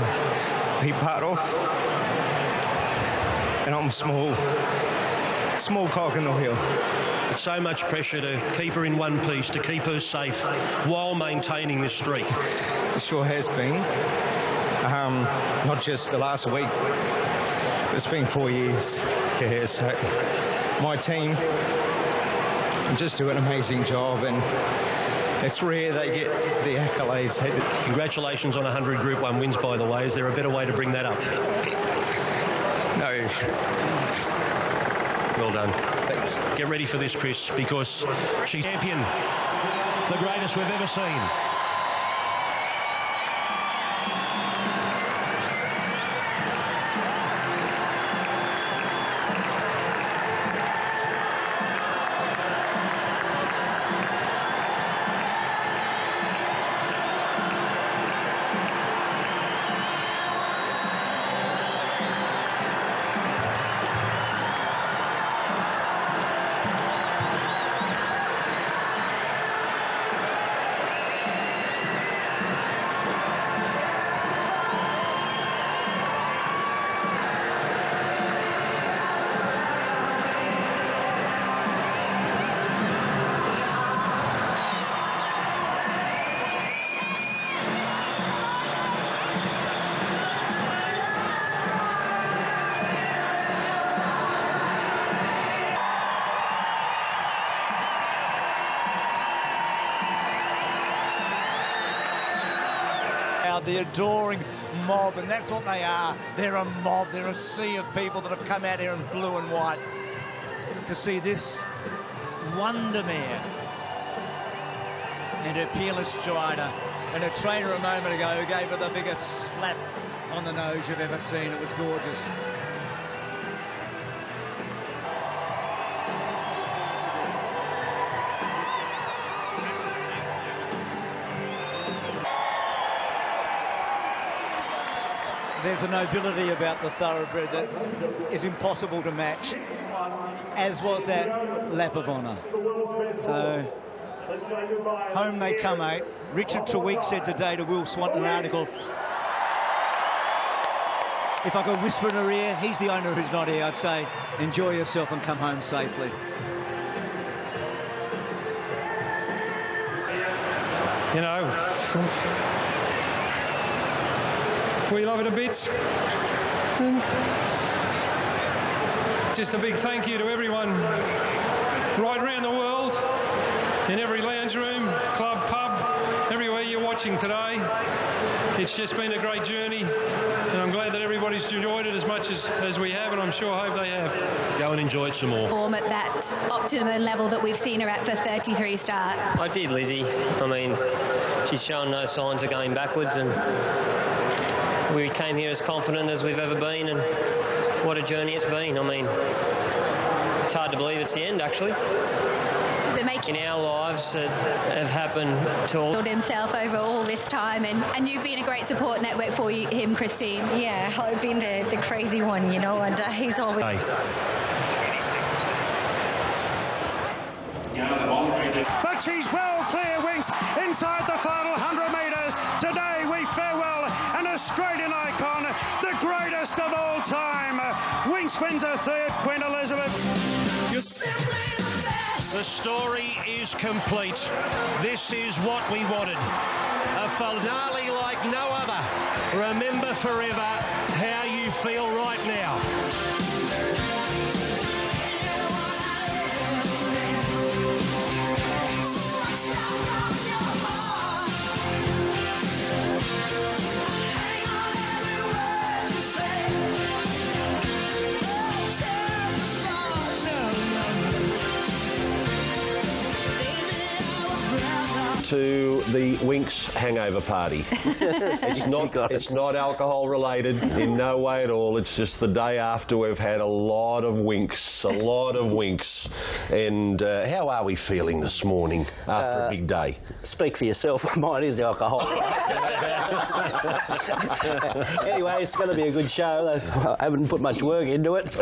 be part of. And I'm small cog in the wheel. So much pressure to keep her in one piece, to keep her safe while maintaining this streak. It sure has been. Not just the last week, but it's been 4 years. Yeah, so my team just do an amazing job, and it's rare they get the accolades. Congratulations on 100 Group 1 wins, by the way. Is there a better way to bring that up? No. Well done. Thanks. Get ready for this, Chris, because she's champion, the greatest we've ever seen. The adoring mob, and that's what they are. They're a mob. They're a sea of people that have come out here in blue and white to see this wonder mare and her peerless strider, and a trainer a moment ago who gave her the biggest slap on the nose you've ever seen. It was gorgeous. There's a nobility about the thoroughbred that is impossible to match, as was that Lap of Honour. So, home they come, mate. Richard Treweek said today to Will Swanton in an article, if I could whisper in her ear, he's the owner who's not here, I'd say, enjoy yourself and come home safely. You know, we love it a bit. And just a big thank you to everyone right around the world, in every lounge room, club, pub, everywhere you're watching today. It's just been a great journey, and I'm glad that everybody's enjoyed it as much as we have, and I'm sure hope they have. Go and enjoy it some more. Form at that optimum level that we've seen her at for 33 start. I did, Lizzie. I mean, she's shown no signs of going backwards, and we came here as confident as we've ever been, and what a journey it's been. I mean, it's hard to believe it's the end, actually. Does it make in our lives that have happened to all himself over all this time, and you've been a great support network for him, Christine? Yeah, I've been the crazy one, you know, and he's always... But she's well clear, Winks, inside the final 100 metres. Today we farewell an Australian icon, the greatest of all time. Winks wins a third, Queen Elizabeth. You're simply the best. The story is complete. This is what we wanted. A finale like no other. Remember forever how you feel right now. To the Winks hangover party. It's not alcohol related in no way at all. It's just the day after we've had a lot of Winks. And how are we feeling this morning after a big day? Speak for yourself. Mine is alcohol. Anyway, it's going to be a good show. I haven't put much work into it.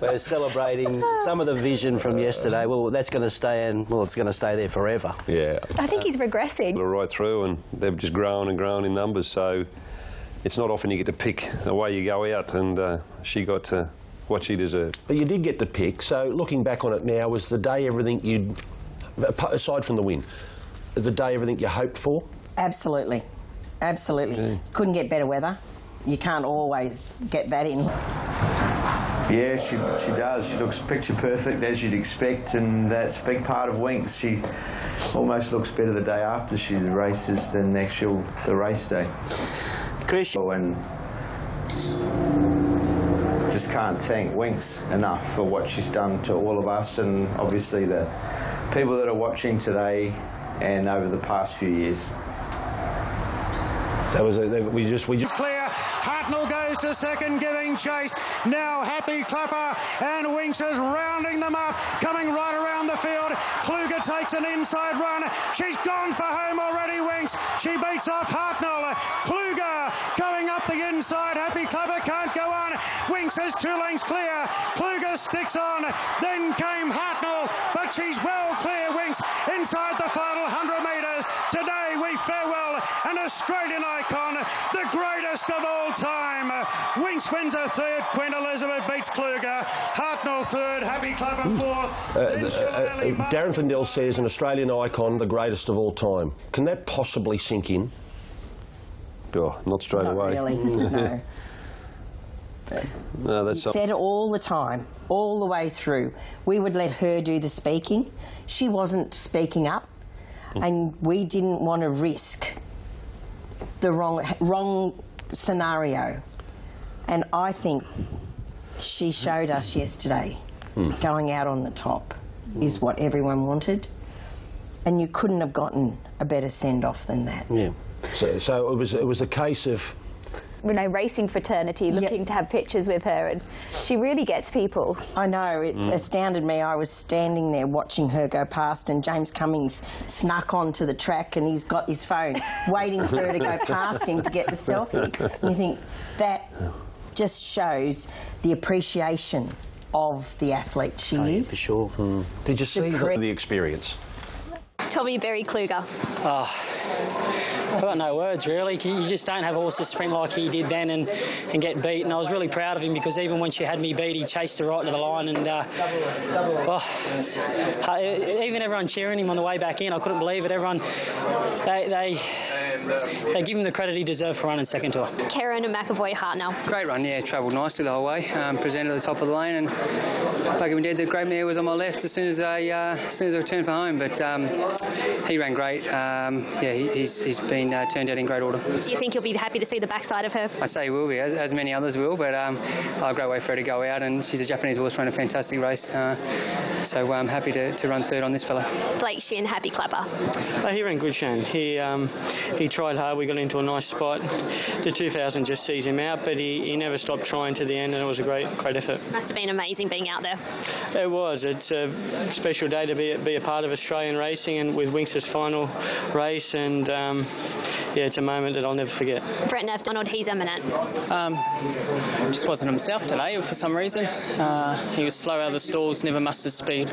We're celebrating some of the vision from yesterday. Well, that's going to stay, and it's going to stay there forever. Yeah. I think he's regressing. Right through, and they've just grown and grown in numbers, so it's not often you get to pick the way you go out, and she got what she deserved. But you did get to pick, so looking back on it now, was the day everything you'd, aside from the win, the day everything you hoped for? Absolutely. Yeah. Couldn't get better weather. You can't always get that in. Yeah, she does. She looks picture perfect, as you'd expect, and that's a big part of Winks. She almost looks better the day after she races than the race day. Chris, and just can't thank Winks enough for what she's done to all of us, and obviously the people that are watching today and over the past few years. We just clear. Hartnell goes to second, giving chase. Now Happy Clapper, and Winks is rounding them up, coming right around the field. Kluger takes an inside run. She's gone for home already, Winks. She beats off Hartnell. Kluger going up the inside. Happy Clapper can't go on. Winks is 2 lengths clear. Kluger sticks on. Then came Hartnell, but she's well clear, Winks, inside the final 100 metres. Today we farewell an Australian icon, the greatest of all time. Winks wins a third. Queen Elizabeth beats Kluger. Hartnell third. Happy Clapper fourth. Darren Findell says an Australian icon, the greatest of all time. Can that possibly sink in? Oh, not straight away. Really, no. No, that's Said all the time, all the way through. We would let her do the speaking. She wasn't speaking up, and we didn't want to risk the wrong scenario. And I think she showed us yesterday going out on the top is what everyone wanted, and you couldn't have gotten a better send-off than that. Yeah. So it was a case of racing fraternity looking to have pictures with her, and she really gets people. I know, it astounded me. I was standing there watching her go past, and James Cummings snuck onto the track, and he's got his phone waiting for her to go past him to get the selfie. And you think that just shows the appreciation of the athlete she is. For sure. Did you see the experience? Tommy Berry Kluger. I've got no words, really. You just don't have horses sprint like he did then and get beat. And I was really proud of him, because even when she had me beat, he chased her right to the line. And even everyone cheering him on the way back in, I couldn't believe it. Everyone, they give him the credit he deserved for running second tour. Karen and McAvoy Hartnell. Great run, yeah. Travelled nicely the whole way. Presented at the top of the lane, and like we did, the great mare was on my left as soon as I returned for home. But he ran great. He's been turned out in great order. Do you think you'll be happy to see the backside of her? I say he will be, as many others will, but a great way for her to go out, and she's a Japanese horse, ran a fantastic race. So I'm happy to run third on this fella. Blake Shinn, happy clapper. He ran good, Shane. He tried hard. We got into a nice spot. The 2000 just sees him out, but he never stopped trying to the end, and it was a great effort. Must have been amazing being out there. It was. It's a special day to be a part of Australian racing, and with Winx's final race, and it's a moment that I'll never forget. Brett Neff, Donald, he's eminent. Just wasn't himself today for some reason. He was slow out of the stalls, never mustered speed,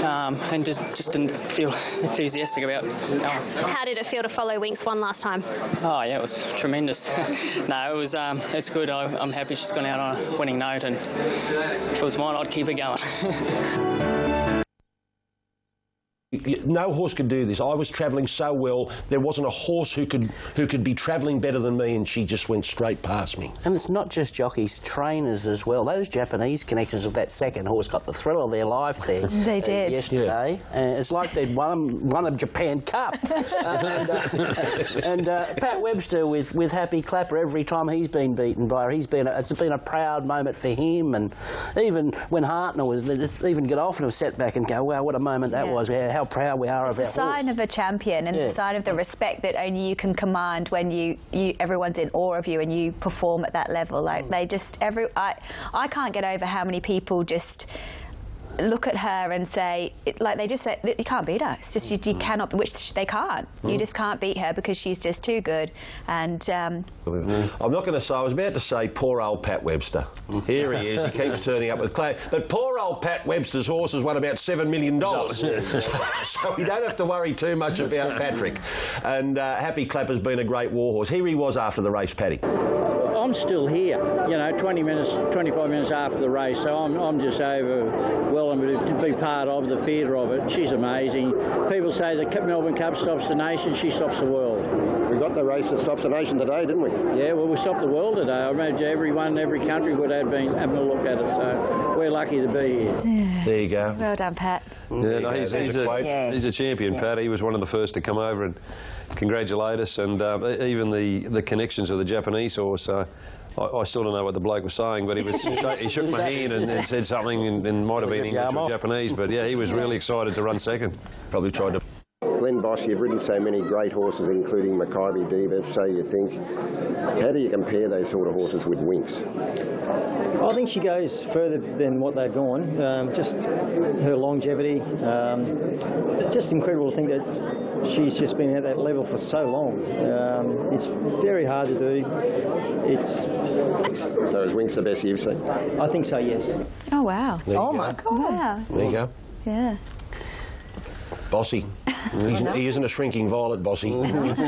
and just didn't feel enthusiastic about it. How did it feel to follow Winx one last time? Oh yeah, it was tremendous. No, it was. It's good. I'm happy she's gone out on a winning note, and if it was mine, I'd keep it going. No horse could do this. I was travelling so well, there wasn't a horse who could be travelling better than me, and she just went straight past me. And it's not just jockeys, trainers as well. Those Japanese connections of that second horse got the thrill of their life there. They did. Yesterday. It's like they'd won a Japan Cup. and Pat Webster with happy clapper every time he's been beaten by her. It's been a proud moment for him, and even when Hartner was, even Godolphin have sat back and go, wow, what a moment that was. How proud we are of our horse. It's a sign of a champion, and the sign of the respect that only you can command when everyone's in awe of you and you perform at that level. Like they just I can't get over how many people just look at her and say, they just say, you can't beat her. It's just you cannot, which they can't. You just can't beat her because she's just too good. And I'm not going to say. I was about to say poor old Pat Webster. Here he is. He keeps turning up with clay. But poor old Pat Webster's horse has won about $7 million. So we don't have to worry too much about Patrick. And Happy Clapper's been a great war horse. Here he was after the race, Paddy. I'm still here, 25 minutes after the race, so I'm just overwhelmed to be part of the theatre of it. She's amazing. People say the Melbourne Cup stops the nation, she stops the world. We got the race that stops the nation today, didn't we? Yeah, well, we stopped the world today. I imagine every country would have been having a look at it, so we're lucky to be here. Yeah. There you go. Well done, Pat. Yeah, no, he's a champion, Pat. He was one of the first to come over and congratulate us, and even the connections of the Japanese horse. I still don't know what the bloke was saying, but he shook my hand and said something, and might have been English or Japanese, but yeah, he was really excited to run second. Probably tried to... Glenn Bosch, you've ridden so many great horses, including Makybe Diva, so you think. How do you compare those sort of horses with Winx? I think she goes further than what they've gone. Just her longevity, just incredible to think that she's just been at that level for so long. It's very hard to do. So is Winx the best you've seen? I think so, yes. Oh, wow. Oh, my God. Wow. There you go. Yeah. Bossy. He isn't a shrinking violet, Bossy.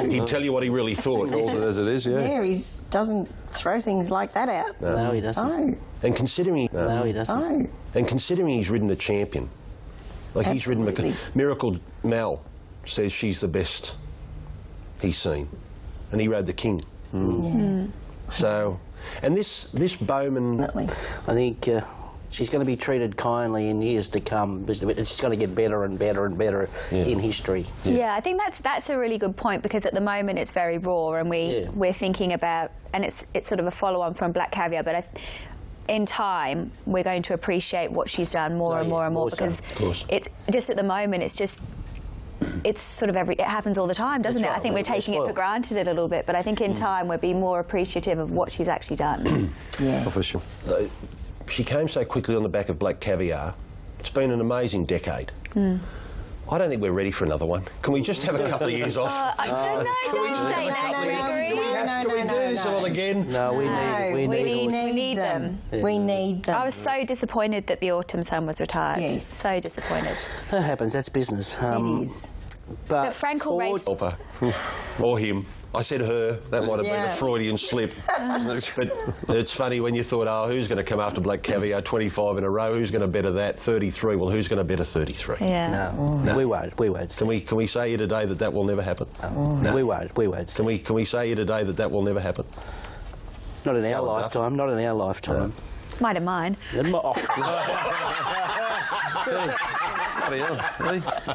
He'd tell you what he really thought. Calls it as it is, yeah. Yeah, he doesn't throw things like that out. No, he doesn't. No. And considering... No, he doesn't. No. And considering he's ridden a champion, like Absolutely. he's ridden... Miracle Mal says she's the best he's seen. And he rode the King. Yeah. So... And this Bowman... Definitely. I think... she's going to be treated kindly in years to come. It's going to get better and better and better in history. Yeah, I think that's a really good point, because at the moment it's very raw, and we're thinking about, and it's sort of a follow-on from Black Caviar, but in time we're going to appreciate what she's done more and more and more, because it's just at the moment it's sort of it happens all the time, doesn't it? I think we're taking it for granted a little bit, but I think in time we'll be more appreciative of what she's actually done. Yeah. Oh, for sure. She came so quickly on the back of Black Caviar. It's been an amazing decade. I don't think we're ready for another one. Can we just have a couple of years off? I don't know. Can we just have a couple of years? Can we do this all again? No, we need them. We need them. I was so disappointed that the Autumn Sun was retired. Yes. So disappointed. That happens. That's business. It is. But Frankel raced... Or him. I said her. That might have been a Freudian slip. But it's funny when you thought, oh, who's going to come after Black Caviar 25 in a row? Who's going to better that? 33. Well, who's going to better 33? Yeah. No. We won't. Can we say here today that will never happen? No. We won't. Can we say here today that will never happen? Not in our lifetime. Not in our lifetime. Might have mine. Bloody hell.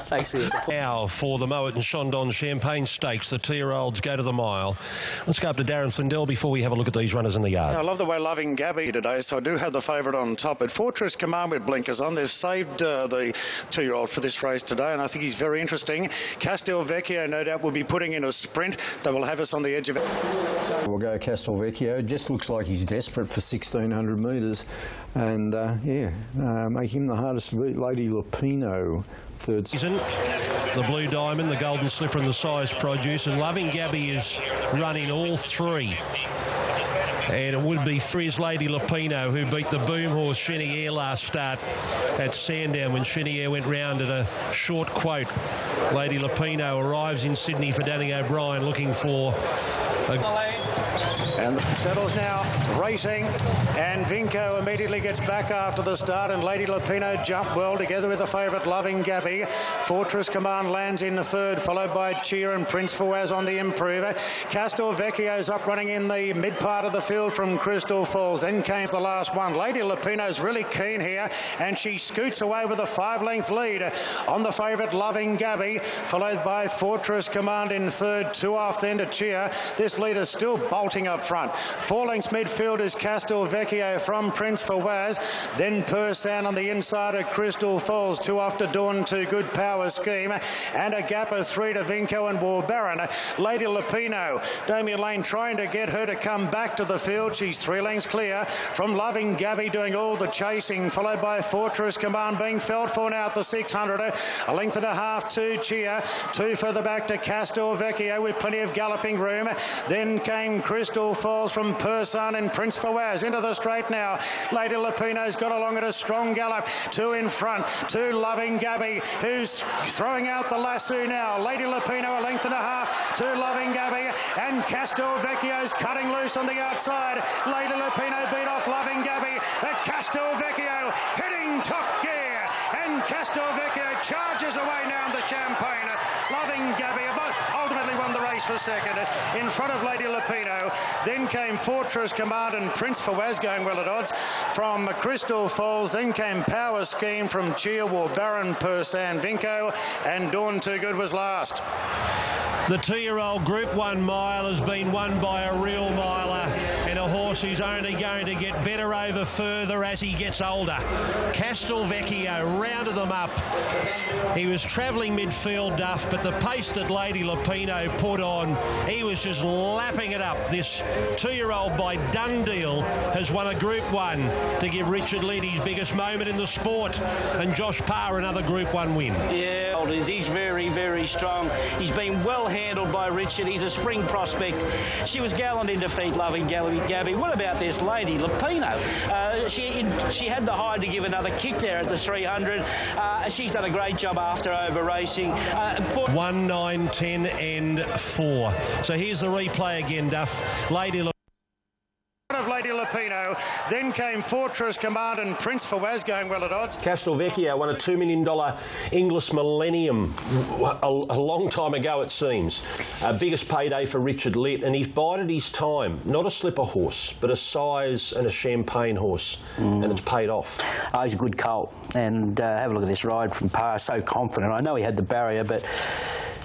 Thanks for your support. Now for the Mowat and Chandon Champagne Stakes, the 2-year-olds go to the mile. Let's go up to Darren Flindell before we have a look at these runners in the yard. I love the way Loving Gabby today, so I do have the favourite on top. But Fortress Command with blinkers on, they've saved the 2-year-old for this race today, and I think he's very interesting. Castelvecchio, no doubt, will be putting in a sprint that will have us on the edge of it. We'll go Castelvecchio. Just looks like he's desperate for 1,600 metres. And, make him the hardest to beat. Lady Lupino, third season. The Blue Diamond, the Golden Slipper and the Size Produce. And Loving Gabby is running all three. And it would be Frizz Lady Lupino, who beat the boom horse Chenier last start at Sandown when Chenier went round at a short quote. Lady Lupino arrives in Sydney for Danny O'Brien looking for And the saddle's now racing, and Vinco immediately gets back after the start, and Lady Lupino jumped well together with the favourite Loving Gabby. Fortress Command lands in the third, followed by Cheer and Prince Fawaz on the improver. Castelvecchio's up running in the mid part of the field from Crystal Falls. Then came the last one. Lady Lupino's really keen here, and she scoots away with a 5-length lead on the favourite Loving Gabby, followed by Fortress Command in third, 2 off then to Cheer. This leader's still bolting up front. 4 lengths midfield is Castelvecchio from Prince Fawaz. Then Pursan on the inside of Crystal Falls. 2 off to Dawn, 2 Good Power Scheme. And a gap of 3 to Vinco and War Baron. Lady Lupino, Damien Lane trying to get her to come back to the field. She's 3 lengths clear from Loving Gabby doing all the chasing, followed by Fortress Command being felt for now at the 600. A length and a half to Cheer. 2 further back to Castelvecchio with plenty of galloping room. Then came Crystal Falls from Pursan and Prince Fawaz into the straight now. Lady Lupino's got along at a strong gallop. 2 in front to Loving Gabby, who's throwing out the lasso now. Lady Lupino a length and a half to Loving Gabby, and Castelvecchio's cutting loose on the outside. Lady Lupino beat off Loving Gabby, but Castelvecchio hitting top gear, and Castelvecchio charges away now in the Champagne. Loving Gabby ultimately won the race for second in front of Lady Lupino. Then came Fortress Command and Prince Fawaz going well at odds from Crystal Falls. Then came Power Scheme from Cheer, War Baron, Pursan, Vinco, and Dawn Too Good was last. The 2-year-old Group 1 mile has been won by a real miler, and a horse who's only going to get better over further as he gets older. Castelvecchio rounded them up. He was travelling midfield, Duff, but the pace that Lady Lupino put on, he was just lapping it up. This 2-year-old by Dundeal has won a Group 1 to give Richard Lidd his biggest moment in the sport, and Josh Parr another Group 1 win. Yeah, he's very, very strong. He's been well handled by Richard. He's a spring prospect. She was gallant in defeat, Loving Gabby. What about this Lady Lupino? She had the hide to give another kick there at the 300. She's done a great job after over racing. 1, 9, 10 and 4. So here's the replay again, Duff. Lady Of Lady Lupino. Then came Fortress Command and Prince Fawaz going well at odds. Castelvecchio won a $2 million Inglis Millennium a long time ago, it seems. Biggest payday for Richard Litt, and he's bided his time. Not a slipper horse, but a size and a champagne horse, and it's paid off. Oh, he's a good colt, and have a look at this ride from Parr, so confident. I know he had the barrier, but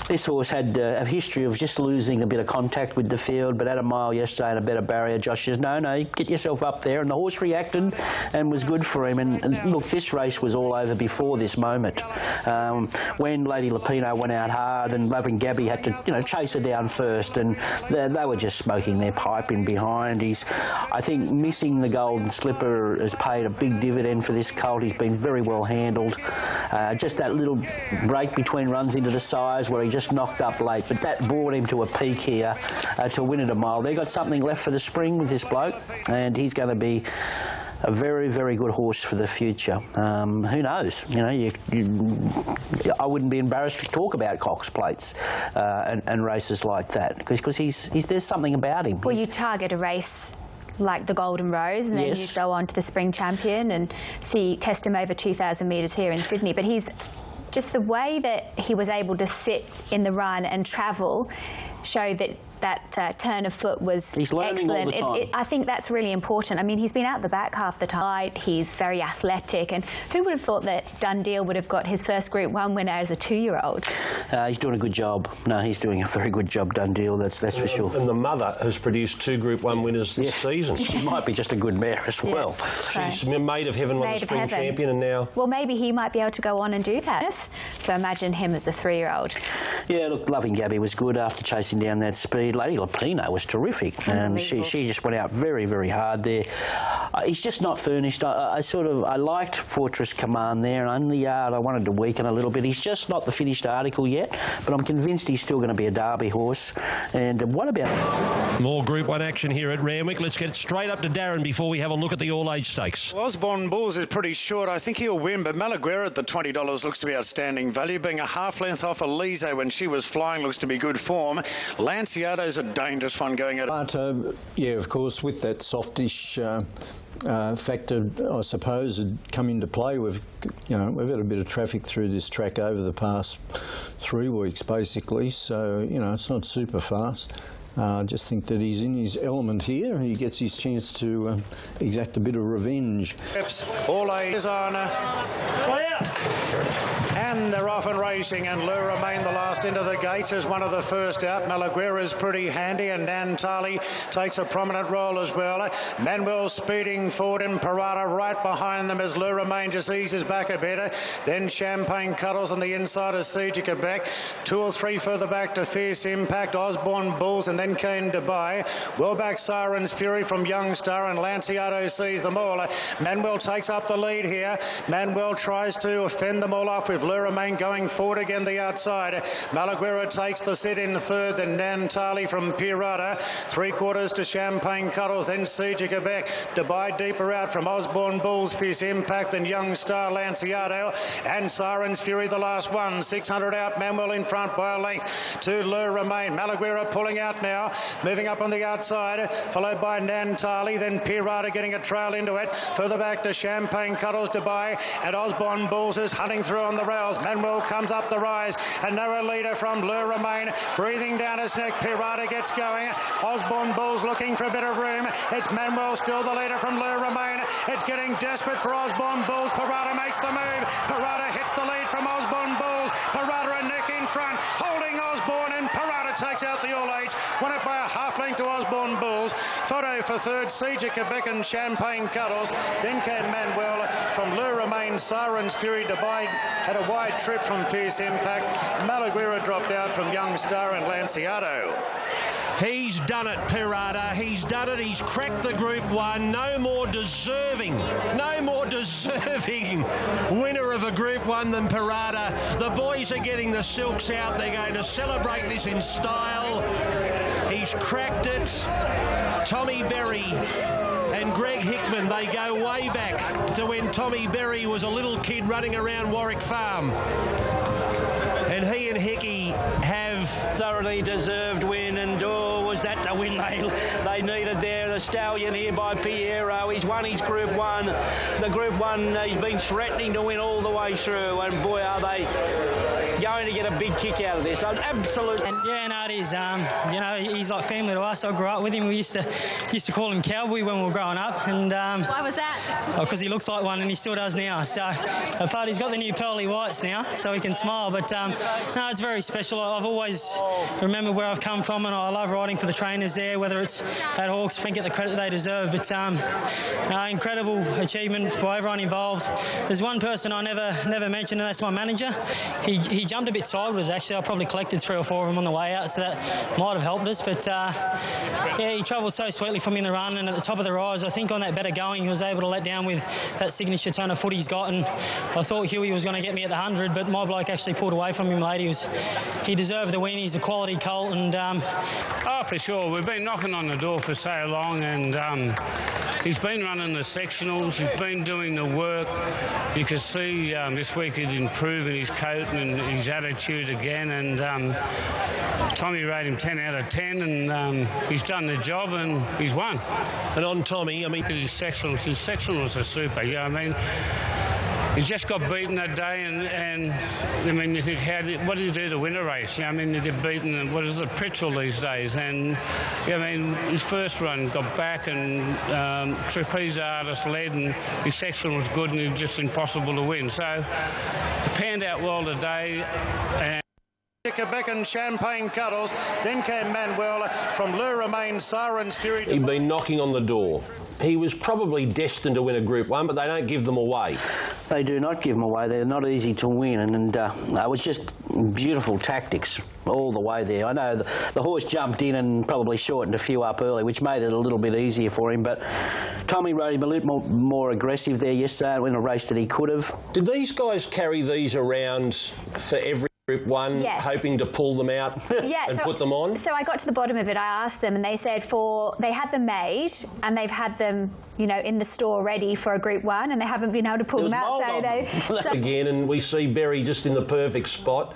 this horse had a history of just losing a bit of contact with the field, but at a mile yesterday and a better barrier. Josh says, no, get yourself up there. And the horse reacted and was good for him. And look, this race was all over before this moment. When Lady Lupino went out hard and Loving Gabby had to, chase her down first, and they were just smoking their pipe in behind. I think missing the Golden Slipper has paid a big dividend for this colt. He's been very well handled. Just that little break between runs into the size where he just knocked up late, but that brought him to a peak here to win at a mile. They've got something left for the spring with this bloke, and he's going to be a very, very good horse for the future. Who knows? I wouldn't be embarrassed to talk about Cox Plates and races like that, because there's something about him. Well, you target a race like the Golden Rose, and then you go on to the Spring Champion and test him over 2,000 metres here in Sydney. But he's just the way that he was able to sit in the run and travel showed that turn of foot was He's learning excellent. all the time. I think that's really important. I mean, he's been out the back half the time. He's very athletic, and who would have thought that Dundee would have got his first Group 1 winner as a 2-year-old? He's doing a good job. No, he's doing a very good job, Dundee, that's for sure. And the mother has produced 2 Group 1 winners this season. She might be just a good mare as well. She's Maid of Heaven, won the Spring Champion, and now... Well, maybe he might be able to go on and do that. So imagine him as a 3-year-old. Yeah, look, Loving Gabby was good after chasing down that speed. Lady Lapino was terrific, and she just went out very, very hard there. He's just not furnished. I liked Fortress Command there, and on the yard I wanted to weaken a little bit. He's just not the finished article yet, but I'm convinced he's still going to be a Derby horse. And what about... More Group 1 action here at Randwick. Let's get straight up to Darren before we have a look at the all-age stakes. Well, Osborne Bulls is pretty short. I think he'll win, but Malaguera at the $20 looks to be outstanding value. Being a half-length off Elise when she was flying looks to be good form. Lanciato's a dangerous one going at... But, yeah, of course, with that softish... factor, I suppose, had come into play. We've had a bit of traffic through this track over the past 3 weeks, basically. So it's not super fast. I just think that he's in his element here. He gets his chance to exact a bit of revenge. All ages on. And they're off and racing, and Lure Remain the last into the gates as one of the first out. Malaguera's pretty handy, and Nantali takes a prominent role as well. Manuel speeding forward, and Parada right behind them as Lure Remain just eases back a bit. Then Champagne Cuddles on the inside of Siege Quebec. 2 or 3 further back to Fierce Impact, Osborne Bulls, and then came Dubai. Well back Siren's Fury from Young Star, and Lanciato sees them all. Manuel takes up the lead here. Manuel tries to fend them all off with Lure Remain going forward again the outside. Malaguera takes the sit in third, then Nantali from Pirata. 3/4 to Champagne Cuddles, then Siege Quebec. Dubai deeper out from Osborne Bulls, Fierce Impact, then Young Star, Lanciato, and Siren's Fury the last one. 600 out, Manuel in front by a length to Lure Remain. Malaguera pulling out now, moving up on the outside, followed by Nantali, then Pirata getting a trail into it. Further back to Champagne Cuddles, Dubai, and Osborne Bulls is hunting through on the rails. Manuel comes up the rise, a narrow leader from Lure Remain, breathing down his neck. Pirata gets going. Osborne Bulls looking for a bit of room. It's Manuel still the leader from Lure Remain. It's getting desperate for Osborne Bulls. Pirata makes the move. Pirata hits the lead from Osborne Bulls. Pirata and neck in front, holding Osborne, and Pirata takes out the all-age. Won it by a half length to Osborne Bulls. Photo for third, Siege Quebec and Champagne Cuddles. Then came Manuel from Lure Remain. Siren's Fury. Dubai had a wide trip from Fierce Impact. Malaguera dropped out from Young Star and Lanciato. He's done it, Pirata. He's done it. He's cracked the Group 1. No more deserving winner of a Group 1 than Pirata. The boys are getting the silks out. They're going to celebrate this in style. He's cracked it. Tommy Berry and Greg Hickman, they go way back to when Tommy Berry was a little kid running around Warwick Farm. And he and Hickey have thoroughly deserved win, and was that the win they needed there? The stallion here by Piero. He's won his Group 1. The Group 1 he's been threatening to win all the way through, and boy are they going to get a big kick out of this. Absolutely. Yeah, no, it is. He's like family to us. I grew up with him. We used to call him Cowboy when we were growing up. And why was that? Because he looks like one, and he still does now. So, apart he's got the new pearly whites now, so he can smile. But no, it's very special. I've always remembered where I've come from, and I love riding for the trainers there, whether it's at Hawkes. I think get the credit they deserve. But incredible achievement by everyone involved. There's one person I never mentioned, and that's my manager. He jumped a bit sideways, actually. I probably collected 3 or 4 of them on the way out, so that might have helped us. But yeah, he travelled so sweetly for me in the run, and at the top of the rise, I think on that better going, he was able to let down with that signature turn of foot he's got. And I thought Huey was going to get me at the 100, but my bloke actually pulled away from him late. He deserved the win. He's a quality colt, and oh, for sure. We've been knocking on the door for so long, and he's been running the sectionals. He's been doing the work. You can see this week he's improving his coat and his attitude again, and Tommy rated him 10 out of 10, and he's done the job, and he's won. And on Tommy, I mean, his sectionals are super. You know what I mean? He just got beaten that day, and I mean, you think, what do you do to win a race? I mean, you get beaten, what is it, Pritchell these days? And, I mean, his first run got back, and Trapeze Artist led, and his section was good, and it was just impossible to win. So, it panned out well today. And Quebec and Champagne Cuddles. Then came Manuel from Le Romain, Siren's Fury. He'd been knocking on the door. He was probably destined to win a Group 1, but they don't give them away. They do not give them away. They're not easy to win, and it was just beautiful tactics all the way there. I know the horse jumped in and probably shortened a few up early, which made it a little bit easier for him, but Tommy rode him a little more aggressive there yesterday in a race that he could have. Did these guys carry these around for every Group 1, yes, hoping to pull them out and put them on? So I got to the bottom of it. I asked them, and they said they had them made, and they've had them, you know, in the store ready for a Group 1, and they haven't been able to pull them out. So again, and we see Berry just in the perfect spot.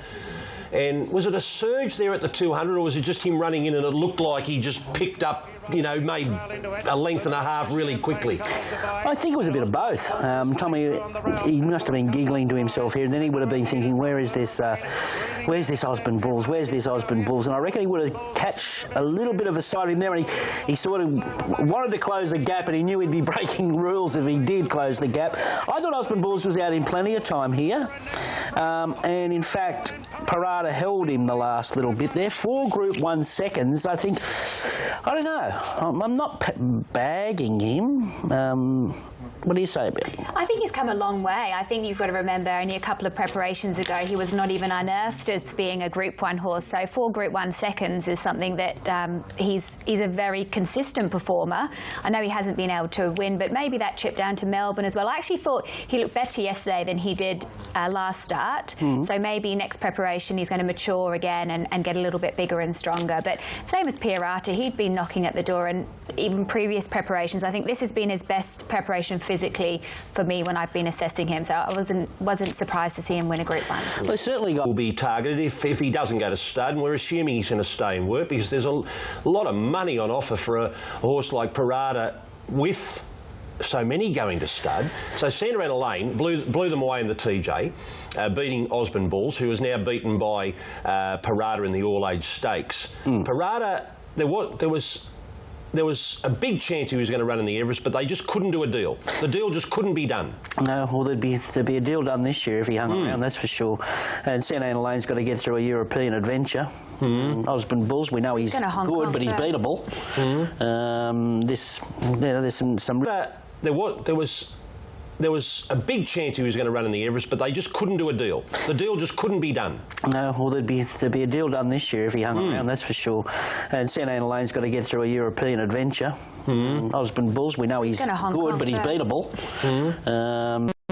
And was it a surge there at the 200, or was it just him running in and it looked like he just picked up, you know, made a length and a half really quickly? I think it was a bit of both. Tommy, he must have been giggling to himself here, and then he would have been thinking, where's this Osborne Bulls? Where's this Osborne Bulls? And I reckon he would have catch a little bit of a sight of him there, and he sort of wanted to close the gap, and he knew he'd be breaking rules if he did close the gap. I thought Osborne Bulls was out in plenty of time here, and in fact, Parada held him the last little bit there. 4 Group 1 seconds, I think. I don't know. I'm not bagging him. What do you say about him? I think he's come a long way. I think you've got to remember only a couple of preparations ago he was not even unearthed as being a Group 1 horse. So 4 Group 1 seconds is something that he's a very consistent performer. I know he hasn't been able to win, but maybe that trip down to Melbourne as well. I actually thought he looked better yesterday than he did last start. So maybe next preparation he's going to mature again and get a little bit bigger and stronger. But same as Pierata, he'd been knocking at the door, and even previous preparations, I think this has been his best preparation physically for me when I've been assessing him. So I wasn't surprised to see him win a Group 1. Well, certainly will be targeted if he doesn't go to stud, and we're assuming he's going to stay and work, because there's a lot of money on offer for a horse like Parada with so many going to stud. So Santa Ana Lane blew them away in the TJ, beating Osborne Bulls, who was now beaten by Parada in the All-Age Stakes. Parada, there was a big chance he was going to run in the Everest, but they just couldn't do a deal. The deal just couldn't be done. No, well, there'd be a deal done this year if he hung around, that's for sure. And Santa Ana Lane's got to get through a European adventure. Osborne Bulls, we know he's good, but he's beatable. There's some. There was a big chance he was going to run in the Everest, but they just couldn't do a deal. The deal just couldn't be done. No, well, there'd be a deal done this year if he hung around, that's for sure. And Santa Ana Lane's got to get through a European adventure. Osborne Bulls, we know he's good, but he's beatable.